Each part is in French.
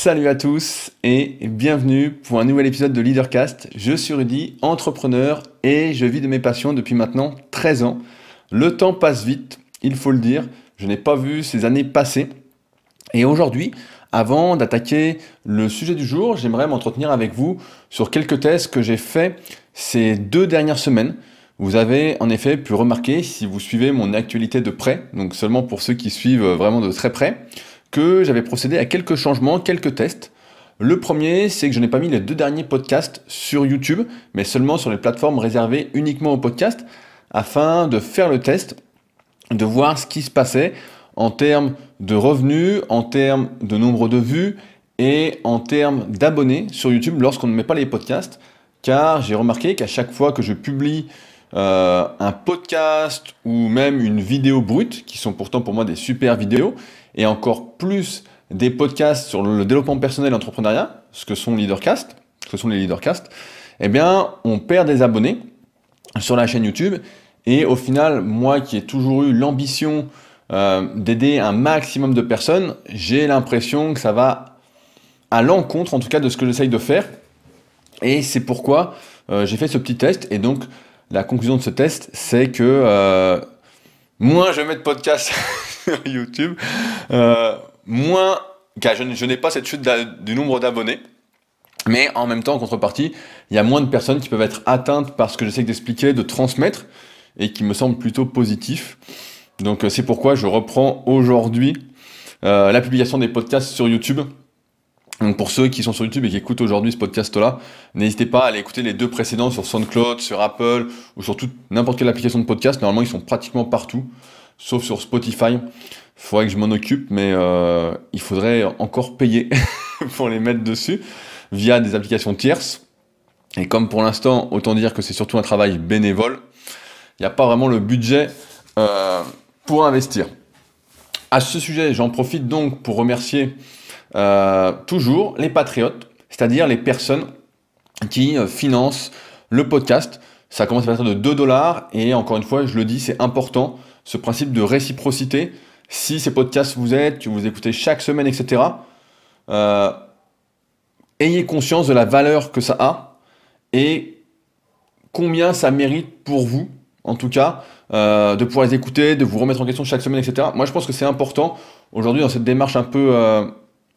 Salut à tous et bienvenue pour un nouvel épisode de Leadercast. Je suis Rudy, entrepreneur et je vis de mes passions depuis maintenant 13 ans. Le temps passe vite, il faut le dire, je n'ai pas vu ces années passer. Et aujourd'hui, avant d'attaquer le sujet du jour, j'aimerais m'entretenir avec vous sur quelques tests que j'ai faits ces 2 dernières semaines. Vous avez en effet pu remarquer, si vous suivez mon actualité de près, donc seulement pour ceux qui suivent vraiment de très près, que j'avais procédé à quelques changements, quelques tests. Le premier, c'est que je n'ai pas mis les 2 derniers podcasts sur YouTube, mais seulement sur les plateformes réservées uniquement aux podcasts, afin de faire le test, de voir ce qui se passait en termes de revenus, en termes de nombre de vues et en termes d'abonnés sur YouTube lorsqu'on ne met pas les podcasts, car j'ai remarqué qu'à chaque fois que je publie un podcast ou même une vidéo brute, qui sont pourtant pour moi des super vidéos, et encore plus des podcasts sur le développement personnel et l'entrepreneuriat, ce que sont les Leadercasts, eh bien, on perd des abonnés sur la chaîne YouTube. Et au final, moi qui ai toujours eu l'ambition d'aider un maximum de personnes, j'ai l'impression que ça va à l'encontre, en tout cas, de ce que j'essaye de faire. Et c'est pourquoi j'ai fait ce petit test. Et donc, la conclusion de ce test, c'est que moins je mets de podcasts sur YouTube, moins, car je n'ai pas cette chute du nombre d'abonnés, mais en même temps, en contrepartie, il y a moins de personnes qui peuvent être atteintes par ce que j'essaie d'expliquer, de transmettre, et qui me semble plutôt positif. Donc c'est pourquoi je reprends aujourd'hui la publication des podcasts sur YouTube. Donc pour ceux qui sont sur YouTube et qui écoutent aujourd'hui ce podcast-là, n'hésitez pas à aller écouter les 2 précédents sur SoundCloud, sur Apple, ou sur n'importe quelle application de podcast. Normalement, ils sont pratiquement partout, sauf sur Spotify. Il faudrait que je m'en occupe, mais il faudrait encore payer pour les mettre dessus via des applications tierces. Et comme pour l'instant, autant dire que c'est surtout un travail bénévole, il n'y a pas vraiment le budget pour investir. À ce sujet, j'en profite donc pour remercier toujours les patriotes, c'est-à-dire les personnes qui financent le podcast. Ça commence à partir de 2 $, et encore une fois, je le dis, c'est important, ce principe de réciprocité. Si ces podcasts vous aident, que vous écoutez chaque semaine, etc., ayez conscience de la valeur que ça a et combien ça mérite pour vous, en tout cas, de pouvoir les écouter, de vous remettre en question chaque semaine, etc. Moi, je pense que c'est important, aujourd'hui, dans cette démarche un peu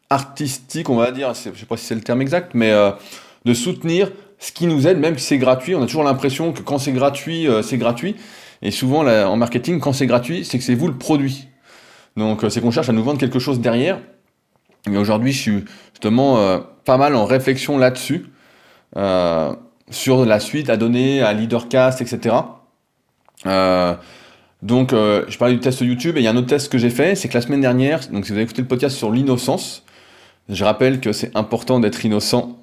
artistique, on va dire, je ne sais pas si c'est le terme exact, mais de soutenir ce qui nous aide, même si c'est gratuit. On a toujours l'impression que quand c'est gratuit, c'est gratuit. Et souvent, là, en marketing, quand c'est gratuit, c'est que c'est vous le produit. Donc, c'est qu'on cherche à nous vendre quelque chose derrière. Et aujourd'hui, je suis justement pas mal en réflexion là-dessus, sur la suite à donner à Leadercast, etc. Donc, je parlais du test YouTube, et il y a un autre test que j'ai fait, c'est que la semaine dernière, donc si vous avez écouté le podcast sur l'innocence, je rappelle que c'est important d'être innocent,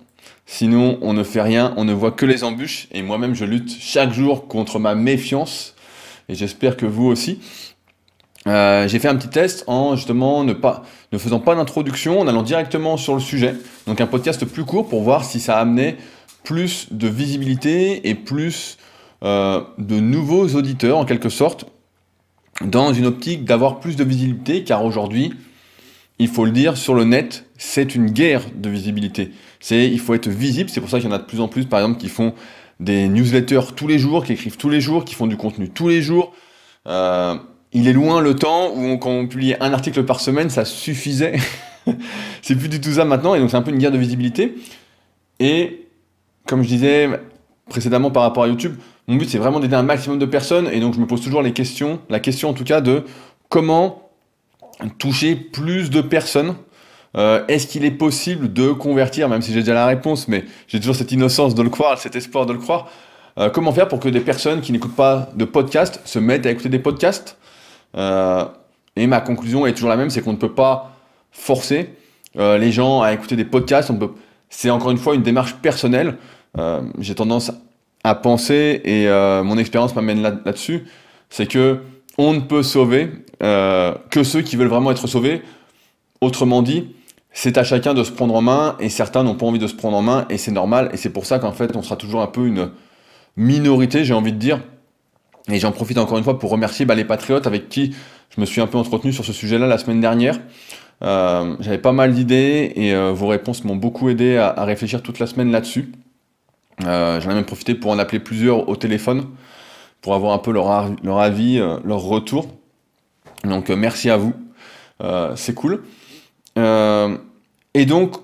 sinon on ne fait rien, on ne voit que les embûches, et moi-même je lutte chaque jour contre ma méfiance, et j'espère que vous aussi. J'ai fait un petit test en justement ne faisant pas d'introduction, en allant directement sur le sujet, donc un podcast plus court pour voir si ça amenait plus de visibilité et plus de nouveaux auditeurs en quelque sorte, dans une optique d'avoir plus de visibilité, car aujourd'hui, il faut le dire, sur le net, c'est une guerre de visibilité. Il faut être visible, c'est pour ça qu'il y en a de plus en plus, par exemple, qui font des newsletters tous les jours, qui écrivent tous les jours, qui font du contenu tous les jours. Il est loin le temps où quand on publiait un article par semaine, ça suffisait. C'est plus du tout ça maintenant, et donc c'est un peu une guerre de visibilité. Et comme je disais précédemment par rapport à YouTube, mon but c'est vraiment d'aider un maximum de personnes, et donc je me pose toujours la question en tout cas de comment toucher plus de personnes. Est-ce qu'il est possible de convertir, même si j'ai déjà la réponse, mais j'ai toujours cette innocence de le croire, cet espoir de le croire. Comment faire pour que des personnes qui n'écoutent pas de podcasts se mettent à écouter des podcasts? Et ma conclusion est toujours la même, c'est qu'on ne peut pas forcer les gens à écouter des podcasts. C'est encore une fois une démarche personnelle. J'ai tendance à penser, et mon expérience m'amène là-dessus, c'est que on ne peut sauver que ceux qui veulent vraiment être sauvés. Autrement dit, c'est à chacun de se prendre en main, et certains n'ont pas envie de se prendre en main, et c'est normal, et c'est pour ça qu'en fait on sera toujours un peu une minorité, j'ai envie de dire. Et j'en profite encore une fois pour remercier les patriotes avec qui je me suis un peu entretenu sur ce sujet-là la semaine dernière. J'avais pas mal d'idées et vos réponses m'ont beaucoup aidé à réfléchir toute la semaine là-dessus. J'en ai même profité pour en appeler plusieurs au téléphone pour avoir un peu leur avis, leur retour. Donc merci à vous, c'est cool. Et donc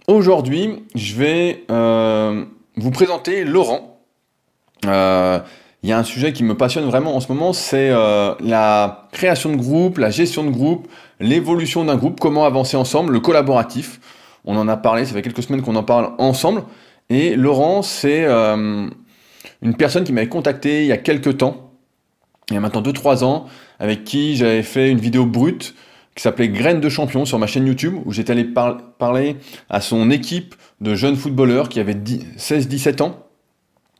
aujourd'hui, je vais vous présenter Laurent. Il y a un sujet qui me passionne vraiment en ce moment, c'est la création de groupe, la gestion de groupe, l'évolution d'un groupe, comment avancer ensemble, le collaboratif. On en a parlé, ça fait quelques semaines qu'on en parle ensemble. Et Laurent, c'est une personne qui m'avait contacté il y a quelques temps, il y a maintenant 2-3 ans, avec qui j'avais fait une vidéo brute qui s'appelait Graines de champion sur ma chaîne YouTube, où j'étais allé parler à son équipe de jeunes footballeurs qui avaient 16-17 ans.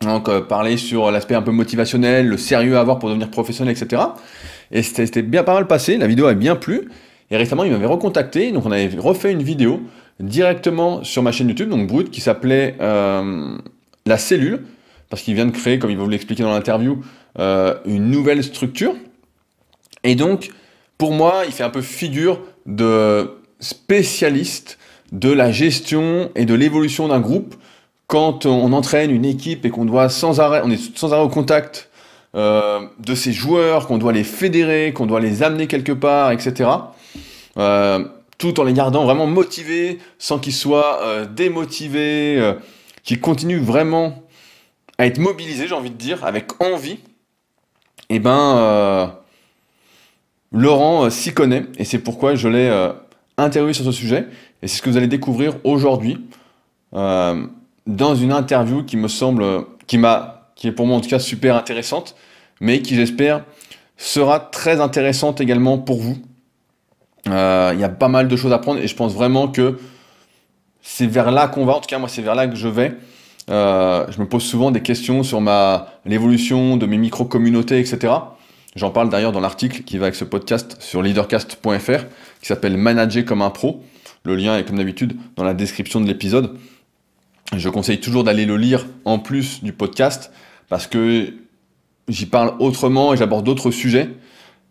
Donc parler sur l'aspect un peu motivationnel, le sérieux à avoir pour devenir professionnel, etc. Et c'était bien pas mal passé, la vidéo a bien plu. Et récemment, il m'avait recontacté, donc on avait refait une vidéo directement sur ma chaîne YouTube, donc brute, qui s'appelait La Cellule, parce qu'il vient de créer, comme il va vous l'expliquer dans l'interview, une nouvelle structure. Et donc, pour moi, il fait un peu figure de spécialiste de la gestion et de l'évolution d'un groupe. Quand on entraîne une équipe et qu'on doit on est sans arrêt au contact de ces joueurs, qu'on doit les fédérer, qu'on doit les amener quelque part, etc. Tout en les gardant vraiment motivés, sans qu'ils soient démotivés, qu'ils continuent vraiment à être mobilisés, j'ai envie de dire, avec envie. Et ben, Laurent s'y connaît, et c'est pourquoi je l'ai interviewé sur ce sujet. Et c'est ce que vous allez découvrir aujourd'hui. Dans une interview qui me semble, qui est pour moi en tout cas super intéressante, mais qui j'espère sera très intéressante également pour vous. Il y a pas mal de choses à prendre et je pense vraiment que c'est vers là qu'on va, en tout cas moi c'est vers là que je vais. Je me pose souvent des questions sur l'évolution de mes micro-communautés, etc. J'en parle d'ailleurs dans l'article qui va avec ce podcast sur leadercast.fr qui s'appelle Manager comme un pro. Le lien est comme d'habitude dans la description de l'épisode. Je conseille toujours d'aller le lire en plus du podcast parce que j'y parle autrement et j'aborde d'autres sujets,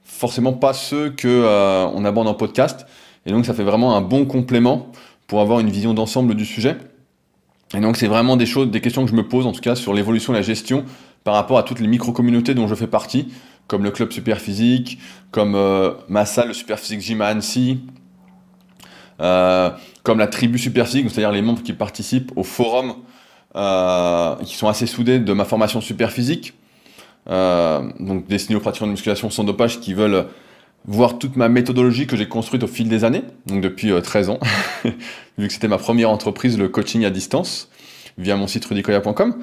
forcément pas ceux qu'on aborde en podcast. Et donc ça fait vraiment un bon complément pour avoir une vision d'ensemble du sujet. Et donc c'est vraiment des questions que je me pose en tout cas sur l'évolution et la gestion par rapport à toutes les micro-communautés dont je fais partie, comme le club Superphysique, comme ma salle, le Superphysique Gym à Annecy, comme la tribu Superphysique, c'est-à-dire les membres qui participent au forum, qui sont assez soudés de ma formation Superphysique, donc destinée aux pratiquants de musculation sans dopage qui veulent voir toute ma méthodologie que j'ai construite au fil des années, donc depuis 13 ans, vu que c'était ma première entreprise, le coaching à distance, via mon site rudicoya.com.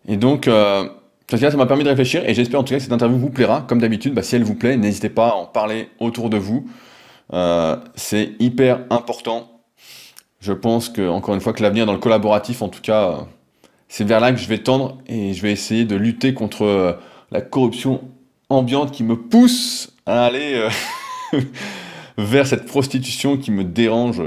Et donc, ça m'a permis de réfléchir, et j'espère en tout cas que cette interview vous plaira. Comme d'habitude, si elle vous plaît, n'hésitez pas à en parler autour de vous. C'est hyper important. Je pense que, encore une fois, que l'avenir dans le collaboratif, en tout cas, c'est vers là que je vais tendre et je vais essayer de lutter contre la corruption ambiante qui me pousse à aller vers cette prostitution qui me dérange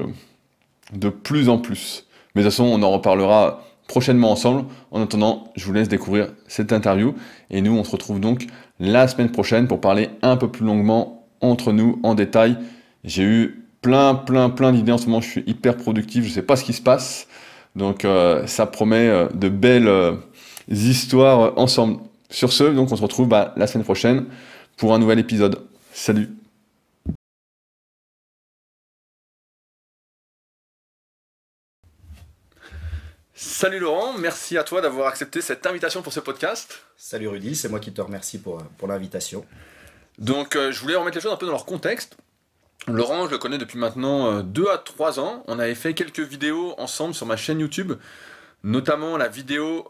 de plus en plus. Mais de toute façon, on en reparlera prochainement ensemble. En attendant, je vous laisse découvrir cette interview et nous, on se retrouve donc la semaine prochaine pour parler un peu plus longuement entre nous, en détail. J'ai eu plein d'idées en ce moment, je suis hyper productif, je sais pas ce qui se passe, donc ça promet de belles histoires ensemble. Sur ce, donc on se retrouve la semaine prochaine pour un nouvel épisode. Salut! Salut Laurent, merci à toi d'avoir accepté cette invitation pour ce podcast. Salut Rudy, c'est moi qui te remercie pour l'invitation. Donc je voulais remettre les choses un peu dans leur contexte. Laurent, je le connais depuis maintenant 2 à 3 ans. On avait fait quelques vidéos ensemble sur ma chaîne YouTube, notamment la vidéo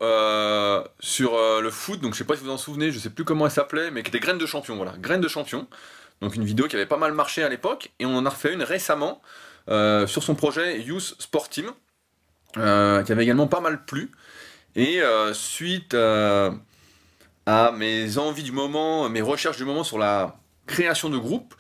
sur le foot. Donc je sais pas si vous en souvenez, je sais plus comment elle s'appelait, mais qui était Graines de champion, voilà, Graines de champion. Donc une vidéo qui avait pas mal marché à l'époque, et on en a refait une récemment sur son projet Youth Sport Team, qui avait également pas mal plu. Et suite à mes envies du moment, mes recherches du moment sur la création de groupe,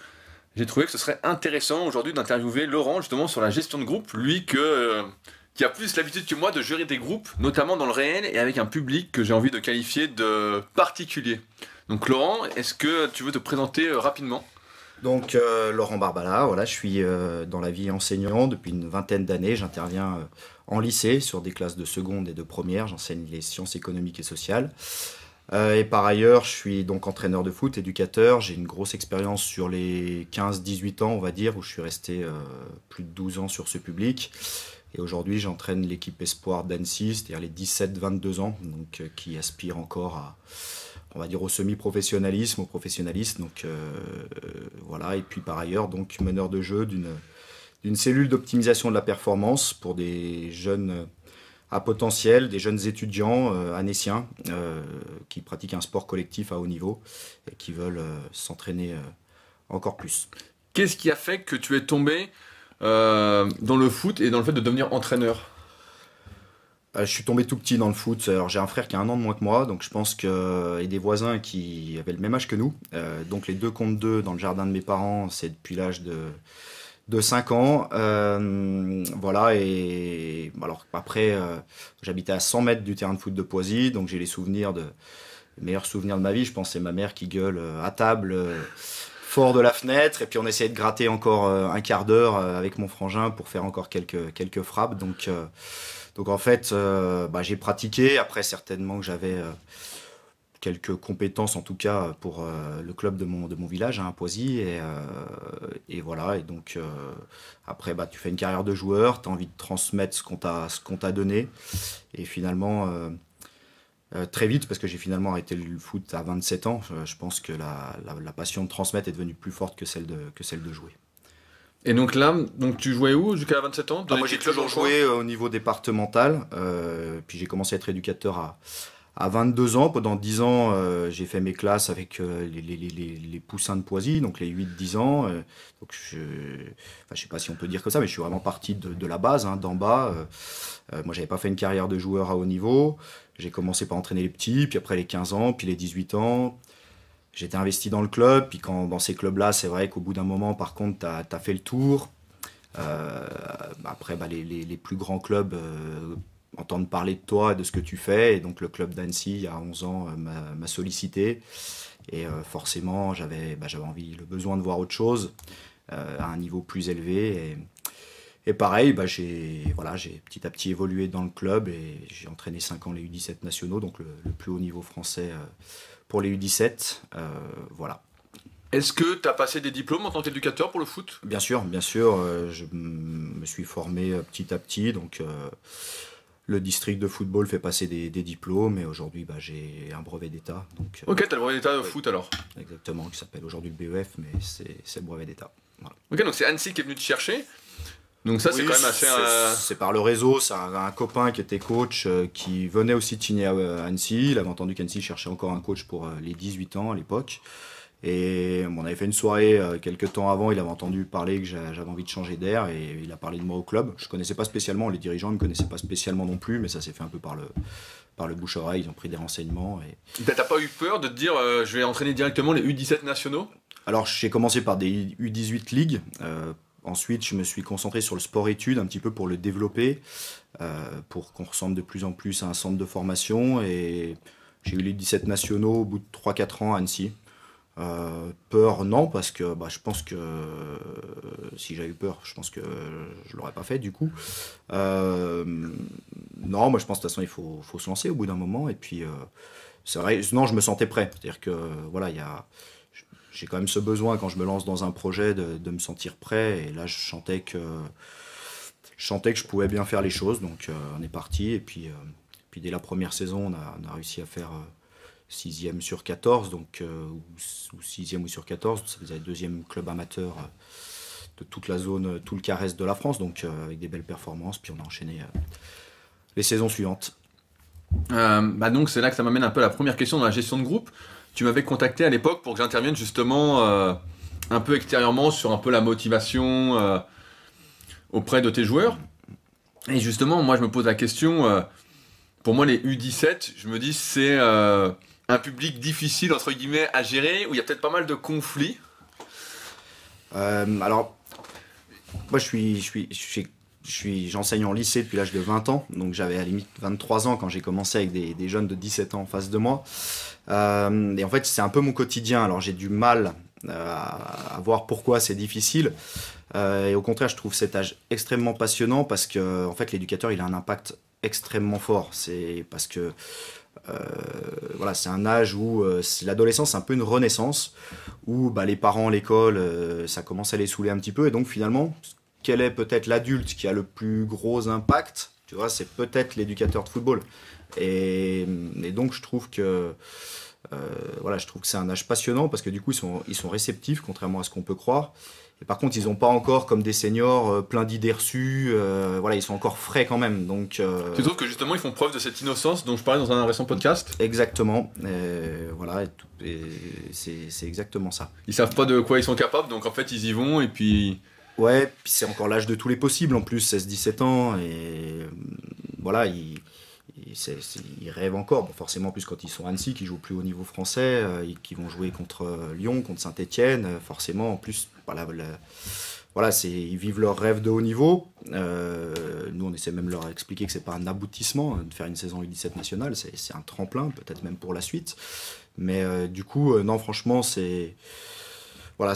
j'ai trouvé que ce serait intéressant aujourd'hui d'interviewer Laurent justement sur la gestion de groupe, lui qui a plus l'habitude que moi de gérer des groupes, notamment dans le réel et avec un public que j'ai envie de qualifier de particulier. Donc Laurent, est-ce que tu veux te présenter rapidement ? Donc, Laurent Barbala, voilà, je suis dans la vie enseignant depuis une vingtaine d'années. J'interviens en lycée sur des classes de seconde et de première. J'enseigne les sciences économiques et sociales. Et par ailleurs, je suis donc entraîneur de foot, éducateur. J'ai une grosse expérience sur les 15-18 ans, on va dire, où je suis resté plus de 12 ans sur ce public. Et aujourd'hui, j'entraîne l'équipe espoir d'Annecy, c'est-à-dire les 17-22 ans, donc, qui aspirent encore à, on va dire, au semi-professionnalisme, au professionnalisme. Donc voilà. Et puis par ailleurs, donc meneur de jeu d'une cellule d'optimisation de la performance pour des jeunes à potentiel, des jeunes étudiants annéciens qui pratiquent un sport collectif à haut niveau et qui veulent s'entraîner encore plus. Qu'est-ce qui a fait que tu es tombé dans le foot et dans le fait de devenir entraîneur? Je suis tombé tout petit dans le foot. Alors, j'ai un frère qui a un an de moins que moi, donc je pense que et des voisins qui avaient le même âge que nous. Donc les deux contre deux dans le jardin de mes parents, c'est depuis l'âge de 5 ans. Voilà, et alors après, j'habitais à 100 mètres du terrain de foot de Poisy, donc j'ai les meilleurs souvenirs de ma vie. Je pense que c'est ma mère qui gueule à table, fort de la fenêtre, et puis on essayait de gratter encore un quart d'heure avec mon frangin pour faire encore quelques frappes. Donc en fait, j'ai pratiqué. Après, certainement que j'avais quelques compétences, en tout cas pour le club de mon village, hein, à Poisy. Et voilà. Et donc après, tu fais une carrière de joueur, tu as envie de transmettre ce qu'on t'a donné. Et finalement, très vite, parce que j'ai finalement arrêté le foot à 27 ans, je pense que la passion de transmettre est devenue plus forte que celle de jouer. Et donc là, tu jouais où jusqu'à 27 ans? Moi, j'ai toujours joué au niveau départemental. Puis j'ai commencé à être éducateur à 22 ans. Pendant 10 ans, j'ai fait mes classes avec les poussins de Poisy, donc les 8-10 ans. Donc je sais pas si on peut dire que ça, mais je suis vraiment parti de la base, hein, d'en bas. Moi, j'avais pas fait une carrière de joueur à haut niveau. J'ai commencé par entraîner les petits, puis après les 15 ans, puis les 18 ans. J'étais investi dans le club, puis dans ces clubs-là, c'est vrai qu'au bout d'un moment, par contre, tu as fait le tour. Après, les plus grands clubs entendent parler de toi et de ce que tu fais. Et donc, le club d'Annecy, il y a 11 ans, m'a sollicité. Et forcément, j'avais envie, le besoin de voir autre chose à un niveau plus élevé. Et pareil, j'ai petit à petit évolué dans le club et j'ai entraîné 5 ans les U17 nationaux, donc le plus haut niveau français pour les U17. Voilà. Est-ce que tu as passé des diplômes en tant qu'éducateur pour le foot? Bien sûr, je me suis formé petit à petit. Donc, le district de football fait passer des diplômes et aujourd'hui, j'ai un brevet d'État. Donc, ok, tu as le brevet d'État de oui, foot alors. exactement, qui s'appelle aujourd'hui le BEF, mais c'est le brevet d'État. Voilà. Ok, donc c'est Annecy qui est venu te chercher. Donc ça, Oui, c'est quand même assez... c'est par le réseau. C'est un copain qui était coach qui venait aussi de signer à Annecy. Il avait entendu qu'Annecy cherchait encore un coach pour les 18 ans à l'époque. Et on avait fait une soirée quelques temps avant. Il avait entendu parler que j'avais envie de changer d'air et il a parlé de moi au club. Je ne connaissais pas spécialement, les dirigeants ne me connaissaient pas spécialement non plus, mais ça s'est fait un peu par le bouche-oreille. Ils ont pris des renseignements. T'as pas eu peur de te dire je vais entraîner directement les U17 nationaux? Alors j'ai commencé par des U18 ligues. Ensuite, je me suis concentré sur le sport-études un petit peu pour le développer, pour qu'on ressemble de plus en plus à un centre de formation. Et j'ai eu les 17 nationaux au bout de 3-4 ans à Annecy. Peur, non, parce que je pense que si j'avais eu peur, je pense que je l'aurais pas fait du coup. Non, moi je pense de toute façon il faut se lancer au bout d'un moment. Et puis, c'est vrai, non, je me sentais prêt. C'est-à-dire que voilà, j'ai quand même ce besoin quand je me lance dans un projet de me sentir prêt. Et là, je sentais que je pouvais bien faire les choses. Donc, on est parti. Et puis dès la première saison, on a réussi à faire 6e sur 14, donc, ou 6e ou sur 14. Ça faisait le deuxième club amateur de toute la zone, tout le quart est de la France. Donc, avec des belles performances. Puis on a enchaîné les saisons suivantes. Donc c'est là que ça m'amène un peu à la première question dans la gestion de groupe. Tu m'avais contacté à l'époque pour que j'intervienne justement un peu extérieurement sur un peu la motivation auprès de tes joueurs. Et justement, moi je me pose la question, pour moi les U17, je me dis c'est un public difficile entre guillemets à gérer, où il y a peut-être pas mal de conflits. Alors, moi j'enseigne en lycée depuis l'âge de 20 ans, donc j'avais à la limite 23 ans quand j'ai commencé avec des jeunes de 17 ans en face de moi. Et en fait, c'est un peu mon quotidien. Alors, j'ai du mal à voir pourquoi c'est difficile. Et au contraire, je trouve cet âge extrêmement passionnant parce que en fait, l'éducateur, il a un impact extrêmement fort. C'est parce que voilà, c'est un âge où l'adolescence, c'est un peu une renaissance, où bah, les parents, l'école, ça commence à les saouler un petit peu. Et donc finalement, quel est peut-être l'adulte qui a le plus gros impact? Tu vois, c'est peut-être l'éducateur de football. Et donc je trouve que voilà, je trouve que c'est un âge passionnant parce que du coup ils sont réceptifs contrairement à ce qu'on peut croire. Et par contre, ils n'ont pas encore comme des seniors plein d'idées reçues. Voilà, ils sont encore frais quand même. Donc Tu trouves que justement ils font preuve de cette innocence dont je parlais dans un récent podcast? exactement. Voilà, et c'est exactement ça. Ils savent pas de quoi ils sont capables, donc en fait ils y vont et puis... Ouais, puis c'est encore l'âge de tous les possibles en plus, 16-17 ans. Et voilà, ils rêvent encore. Bon, forcément, plus quand ils sont à Annecy, qui jouent plus au niveau français, qui vont jouer contre Lyon, contre Saint-Etienne. Forcément, en plus, voilà, voilà, ils vivent leur rêve de haut niveau. Nous, on essaie même de leur expliquer que c'est pas un aboutissement de faire une saison U17 nationale, c'est un tremplin, peut-être même pour la suite. Mais du coup, non, franchement, voilà,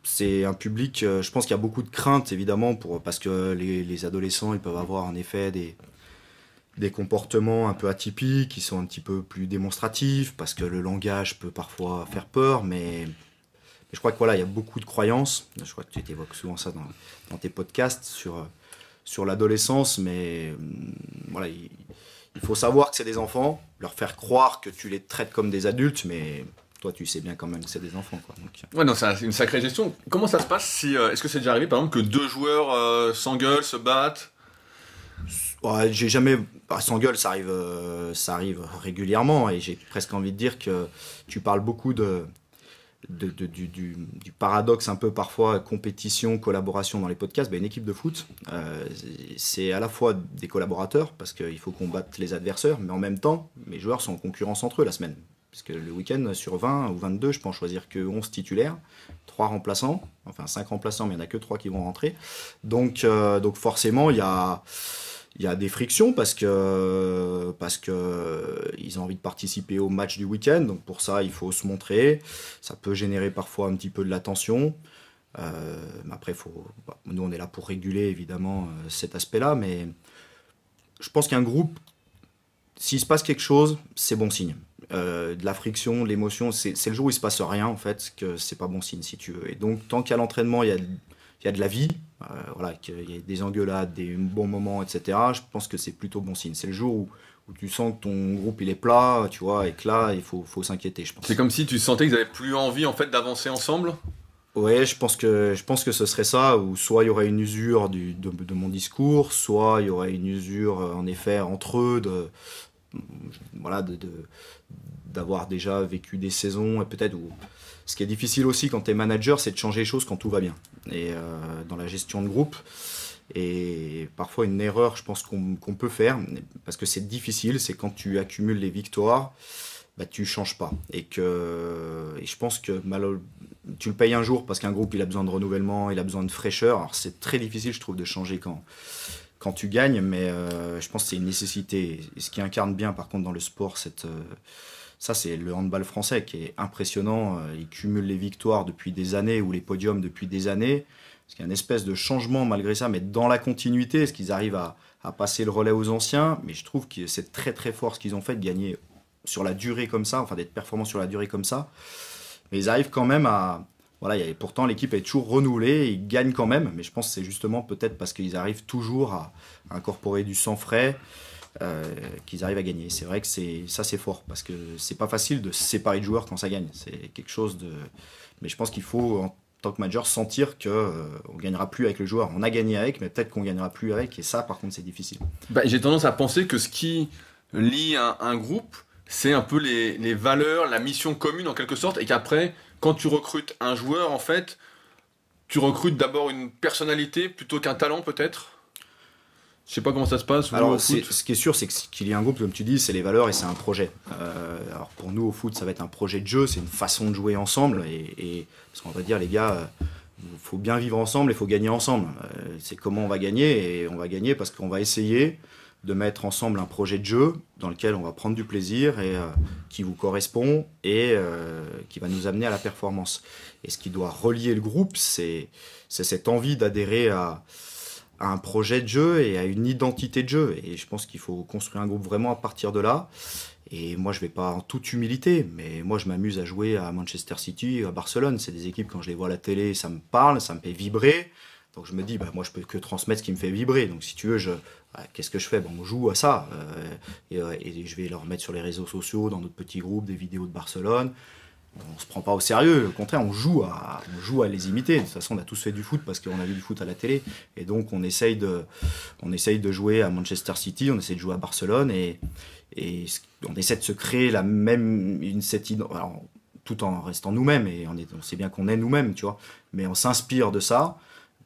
c'est un public. Je pense qu'il y a beaucoup de craintes, évidemment, parce que les adolescents, ils peuvent avoir en effet des comportements un peu atypiques, qui sont un petit peu plus démonstratifs, parce que le langage peut parfois faire peur, mais je crois que voilà, il y a beaucoup de croyances. Je crois que tu évoques souvent ça dans tes podcasts sur l'adolescence, mais voilà, il faut savoir que c'est des enfants, leur faire croire que tu les traites comme des adultes, mais toi tu sais bien quand même que c'est des enfants, quoi. Donc, Ouais, non, c'est une sacrée gestion. Comment ça se passe si... est-ce que c'est déjà arrivé, par exemple, que deux joueurs s'engueulent, se battent? ouais, j'ai jamais. Bah, sans gueule, ça arrive régulièrement, et j'ai presque envie de dire que tu parles beaucoup du paradoxe un peu parfois compétition, collaboration dans les podcasts. Bah, une équipe de foot, c'est à la fois des collaborateurs parce qu'il faut qu'on batte les adversaires, mais en même temps, mes joueurs sont en concurrence entre eux la semaine. Parce que le week-end, sur 20 ou 22, je peux en choisir que 11 titulaires, 3 remplaçants, enfin 5 remplaçants, mais il n'y en a que 3 qui vont rentrer. Donc forcément, il y a des frictions parce que ils ont envie de participer au match du week-end. Donc pour ça, il faut se montrer. Ça peut générer parfois un petit peu de la tension. Mais après, nous, on est là pour réguler évidemment cet aspect-là. Mais je pense qu'un groupe, s'il se passe quelque chose, c'est bon signe. De la friction, de l'émotion, c'est le jour où il se passe rien en fait que c'est pas bon signe si tu veux. Et donc tant qu'à l'entraînement, il y a de la vie. Voilà, qu'il y ait des engueulades, des bons moments, etc. Je pense que c'est plutôt bon signe. C'est le jour où tu sens que ton groupe il est plat, tu vois, et que là il faut s'inquiéter, je pense. C'est comme si tu sentais qu'ils avaient plus envie en fait d'avancer ensemble? Ouais, je pense que ce serait ça, ou soit il y aurait une usure de mon discours, soit il y aurait une usure en effet entre eux voilà, d'avoir déjà vécu des saisons, et peut-être ce qui est difficile aussi quand tu es manager, c'est de changer les choses quand tout va bien. Et dans la gestion de groupe, et parfois une erreur, je pense qu'on peut faire, parce que c'est difficile, c'est quand tu accumules les victoires, bah, tu changes pas. Et je pense que tu le payes un jour parce qu'un groupe il a besoin de renouvellement, il a besoin de fraîcheur. Alors c'est très difficile, je trouve, de changer quand tu gagnes, mais je pense que c'est une nécessité. Et ce qui incarne bien, par contre, dans le sport, ça, c'est le handball français qui est impressionnant. Il cumule les victoires depuis des années, ou les podiums depuis des années. Parce qu'il y a une espèce de changement malgré ça, mais dans la continuité, est-ce qu'ils arrivent à passer le relais aux anciens? Mais je trouve que c'est très très fort ce qu'ils ont fait, de gagner sur la durée comme ça, enfin d'être performants sur la durée comme ça. Mais ils arrivent quand même à... Voilà, pourtant l'équipe est toujours renouvelée, ils gagnent quand même, mais je pense que c'est justement peut-être parce qu'ils arrivent toujours à incorporer du sang frais, qu'ils arrivent à gagner. C'est vrai que ça c'est fort, parce que c'est pas facile de se séparer de joueurs quand ça gagne. C'est quelque chose de... Mais je pense qu'il faut, en tant que manager, sentir qu'on ne gagnera plus avec le joueur. On a gagné avec, mais peut-être qu'on ne gagnera plus avec, et ça par contre c'est difficile. Bah, j'ai tendance à penser que ce qui lie un groupe, c'est un peu les valeurs, la mission commune en quelque sorte, et qu'après, quand tu recrutes un joueur, en fait, tu recrutes d'abord une personnalité plutôt qu'un talent peut-être? Je sais pas comment ça se passe. Alors, au foot. ce qui est sûr, c'est qu'il y a un groupe, comme tu dis, c'est les valeurs et c'est un projet. Alors pour nous, au foot, ça va être un projet de jeu, c'est une façon de jouer ensemble. Parce qu'on va dire, les gars, il faut bien vivre ensemble, il faut gagner ensemble. C'est comment on va gagner, et on va gagner parce qu'on va essayer de mettre ensemble un projet de jeu dans lequel on va prendre du plaisir et qui vous correspond et qui va nous amener à la performance. Et ce qui doit relier le groupe, c'est cette envie d'adhérer à un projet de jeu et à une identité de jeu. Et je pense qu'il faut construire un groupe vraiment à partir de là. Et moi, je vais pas en toute humilité, mais moi, je m'amuse à jouer à Manchester City, à Barcelone. C'est des équipes, quand je les vois à la télé, ça me parle, ça me fait vibrer. Donc je me dis, moi, je peux que transmettre ce qui me fait vibrer. Donc si tu veux, qu'est-ce que je fais? On joue à ça. Et je vais leur mettre sur les réseaux sociaux, dans notre petit groupe, des vidéos de Barcelone. On se prend pas au sérieux, au contraire, on joue à les imiter. De toute façon, on a tous fait du foot parce qu'on a vu du foot à la télé. Et donc, on essaye de jouer à Manchester City, on essaye de jouer à Barcelone et on essaie de se créer alors, tout en restant nous-mêmes. Et on sait bien qu'on est nous-mêmes, tu vois. Mais on s'inspire de ça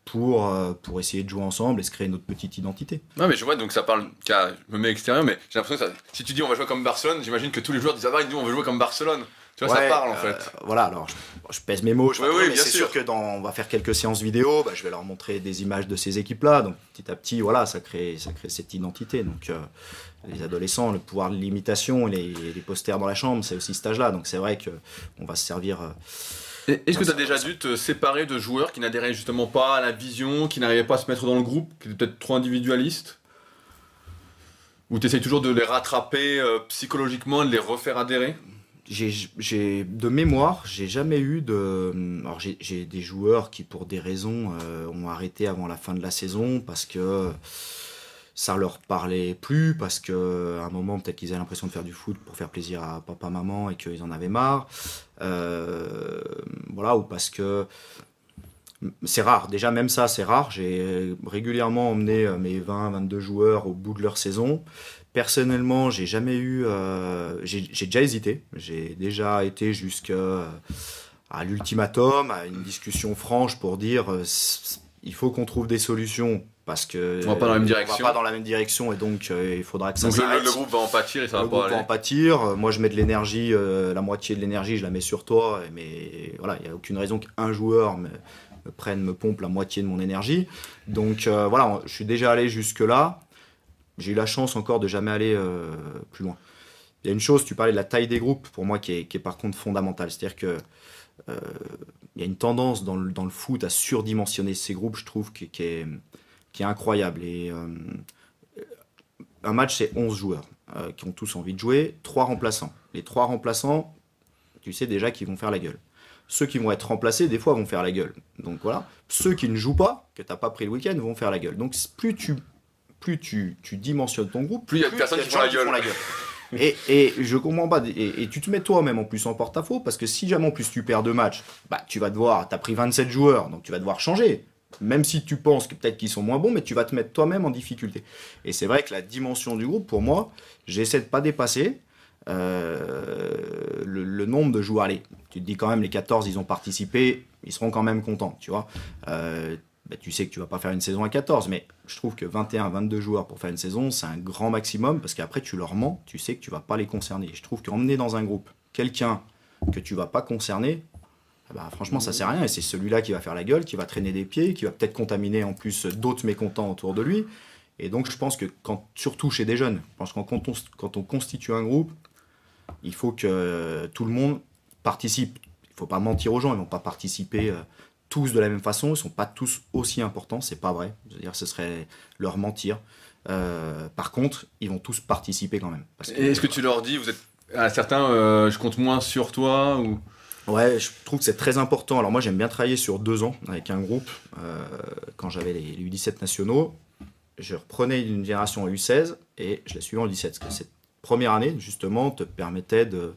pour essayer de jouer ensemble et se créer notre petite identité. Non mais je vois, donc ça parle, je me mets extérieur, mais j'ai l'impression que si tu dis on va jouer comme Barcelone, j'imagine que tous les joueurs disent nous on veut jouer comme Barcelone. Tu vois, ça parle en fait. Voilà, alors je pèse mes mots, mais c'est sûr que on va faire quelques séances vidéo, je vais leur montrer des images de ces équipes-là, donc petit à petit, voilà, ça crée cette identité. Donc les adolescents, le pouvoir de l'imitation, les posters dans la chambre, c'est aussi cet âge-là, donc c'est vrai qu'on va se servir... Est-ce que tu as déjà dû te séparer de joueurs qui n'adhéraient justement pas à la vision, qui n'arrivaient pas à se mettre dans le groupe, qui étaient peut-être trop individualistes? Ou tu essayes toujours de les rattraper psychologiquement et de les refaire adhérer? De mémoire, j'ai jamais eu de... Alors j'ai des joueurs qui, pour des raisons, ont arrêté avant la fin de la saison parce que ça leur parlait plus, parce qu'à un moment, peut-être qu'ils avaient l'impression de faire du foot pour faire plaisir à papa, maman et qu'ils en avaient marre. Voilà, ou parce que... C'est rare, déjà même ça c'est rare. J'ai régulièrement emmené mes 20-22 joueurs au bout de leur saison. Personnellement, j'ai jamais eu... j'ai déjà hésité. J'ai déjà été jusqu'à l'ultimatum, à une discussion franche pour dire il faut qu'on trouve des solutions parce que on va pas dans la même direction. On va pas dans la même direction et donc il faudra que ça s'arrête. Le groupe va en pâtir et ça va pas aller. Le groupe va en pâtir. Moi, je mets de l'énergie, la moitié de l'énergie, je la mets sur toi. Mais voilà, il n'y a aucune raison qu'un joueur me pompe la moitié de mon énergie. Donc voilà, je suis déjà allé jusque-là. J'ai eu la chance encore de jamais aller plus loin. Il y a une chose, tu parlais de la taille des groupes, pour moi, qui est par contre fondamentale. C'est-à-dire que il y a une tendance dans le foot à surdimensionner ces groupes, je trouve, qui est incroyable. Et un match, c'est 11 joueurs qui ont tous envie de jouer, 3 remplaçants. Les 3 remplaçants, tu sais déjà qu'ils vont faire la gueule. Ceux qui vont être remplacés, des fois, vont faire la gueule. Donc voilà. Ceux qui ne jouent pas, que tu n'as pas pris le week-end, vont faire la gueule. Donc plus tu dimensionnes ton groupe, plus il y a de personnes qui font la gueule. Et je comprends pas. Et tu te mets toi-même en plus en porte-à-faux, parce que si jamais en plus tu perds 2 matchs, tu vas devoir, t'as pris 27 joueurs, donc tu vas devoir changer. Même si tu penses que peut-être qu'ils sont moins bons, mais tu vas te mettre toi-même en difficulté. Et c'est vrai que la dimension du groupe, pour moi, j'essaie de pas dépasser le nombre de joueurs. Allez, tu te dis quand même, les 14, ils ont participé, ils seront quand même contents, tu vois. Tu sais que tu vas pas faire une saison à 14, mais je trouve que 21, 22 joueurs pour faire une saison, c'est un grand maximum, parce qu'après tu leur mens, tu sais que tu vas pas les concerner. Et je trouve qu'emmener dans un groupe quelqu'un que tu vas pas concerner, franchement ça sert à rien, et c'est celui-là qui va faire la gueule, qui va traîner des pieds, qui va peut-être contaminer en plus d'autres mécontents autour de lui. Et donc je pense que surtout chez des jeunes, je pense que quand on constitue un groupe, il faut que tout le monde participe. Il faut pas mentir aux gens, ils vont pas participer tous de la même façon, ils ne sont pas tous aussi importants, c'est pas vrai. Je veux dire, ce serait leur mentir. Par contre, ils vont tous participer quand même. Est-ce que tu leur dis, vous êtes à certains, je compte moins sur toi ou... Ouais, je trouve que c'est très important. Alors moi, j'aime bien travailler sur 2 ans avec un groupe. Quand j'avais les U17 nationaux, je reprenais une génération U16 et je la suivais en U17. Parce que cette première année, justement, te permettait de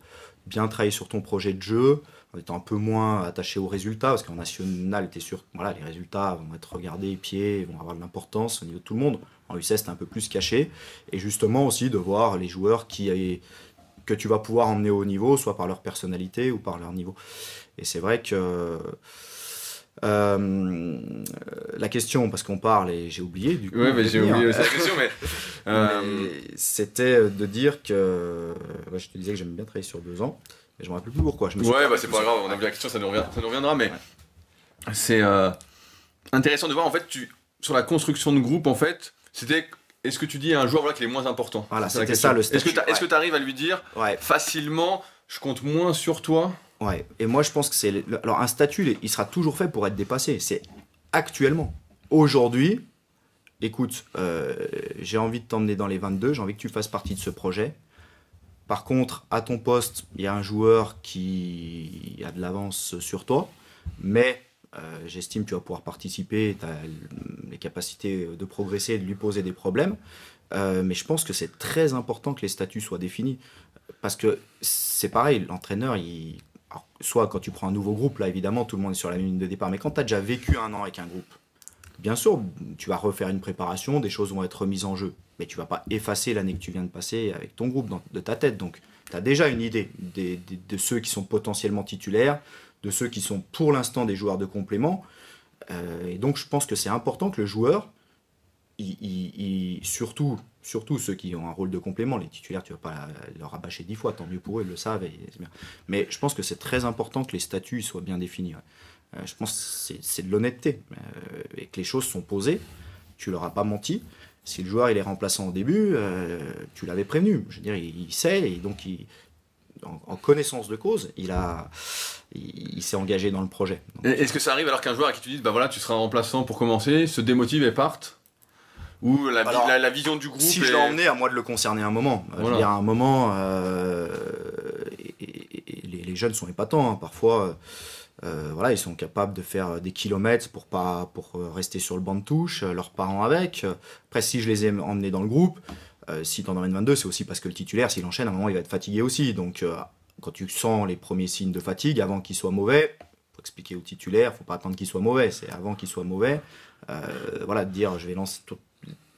bien travailler sur ton projet de jeu, en étant un peu moins attaché aux résultats, parce qu'en national, tu es sûr que les résultats vont être regardés, pieds, vont avoir de l'importance au niveau de tout le monde. En U16, c'est un peu plus caché. Et justement aussi de voir les joueurs que tu vas pouvoir emmener au haut niveau, soit par leur personnalité ou par leur niveau. Et c'est vrai que la question, parce qu'on parle et j'ai oublié du coup. Oui, mais j'ai oublié aussi la question, mais c'était de dire que je te disais que j'aime bien travailler sur 2 ans. Mais je me rappelle plus pourquoi. C'est pas grave, on a vu la question, ça nous reviendra, mais c'est intéressant de voir en fait sur la construction de groupe en fait, c'était est-ce que tu dis à un joueur voilà, qu'il est moins important? Voilà, C'est la c'était question. ça le statut. Est-ce que tu arrives à lui dire Ouais. facilement, je compte moins sur toi? Ouais, et moi je pense que alors un statut, il sera toujours fait pour être dépassé. C'est actuellement. Aujourd'hui, écoute, j'ai envie de t'emmener dans les 22, j'ai envie que tu fasses partie de ce projet. Par contre, à ton poste, il y a un joueur qui a de l'avance sur toi, mais j'estime que tu vas pouvoir participer, tu as les capacités de progresser et de lui poser des problèmes. Mais je pense que c'est très important que les statuts soient définis. Parce que c'est pareil, l'entraîneur, alors, soit quand tu prends un nouveau groupe, là évidemment tout le monde est sur la ligne de départ, mais quand tu as déjà vécu un an avec un groupe, bien sûr, tu vas refaire une préparation, des choses vont être remises en jeu, mais tu vas pas effacer l'année que tu viens de passer avec ton groupe de ta tête. Donc tu as déjà une idée de ceux qui sont potentiellement titulaires, de ceux qui sont pour l'instant des joueurs de complément. Et donc je pense que c'est important que le joueur, surtout ceux qui ont un rôle de complément, les titulaires, tu ne vas pas leur rabâcher 10 fois, tant mieux pour eux, ils le savent. C'est bien. Mais je pense que c'est très important que les statuts soient bien définis. Ouais. Je pense que c'est de l'honnêteté et que les choses sont posées. Tu leur as pas menti. Si le joueur il est remplaçant au début, tu l'avais prévenu. Je veux dire, il sait et donc en connaissance de cause, il s'est engagé dans le projet. Donc, Est-ce que ça arrive alors qu'un joueur à qui tu dis bah voilà, tu seras remplaçant pour commencer, se démotive et parte? Ou la vision du groupe si je l'ai emmené, à moi de le concerner un moment. Voilà. Je veux dire, à un moment, les jeunes sont épatants. Hein. Parfois, voilà, ils sont capables de faire des kilomètres pour rester sur le banc de touche, leurs parents avec. Après, si je les ai emmenés dans le groupe, si tu en emmènes 22, c'est aussi parce que le titulaire, s'il enchaîne, à un moment, il va être fatigué aussi. Donc, quand tu sens les premiers signes de fatigue, avant qu'il soit mauvais, faut expliquer au titulaire, faut pas attendre qu'il soit mauvais. C'est avant qu'il soit mauvais, voilà, de dire, je vais lancer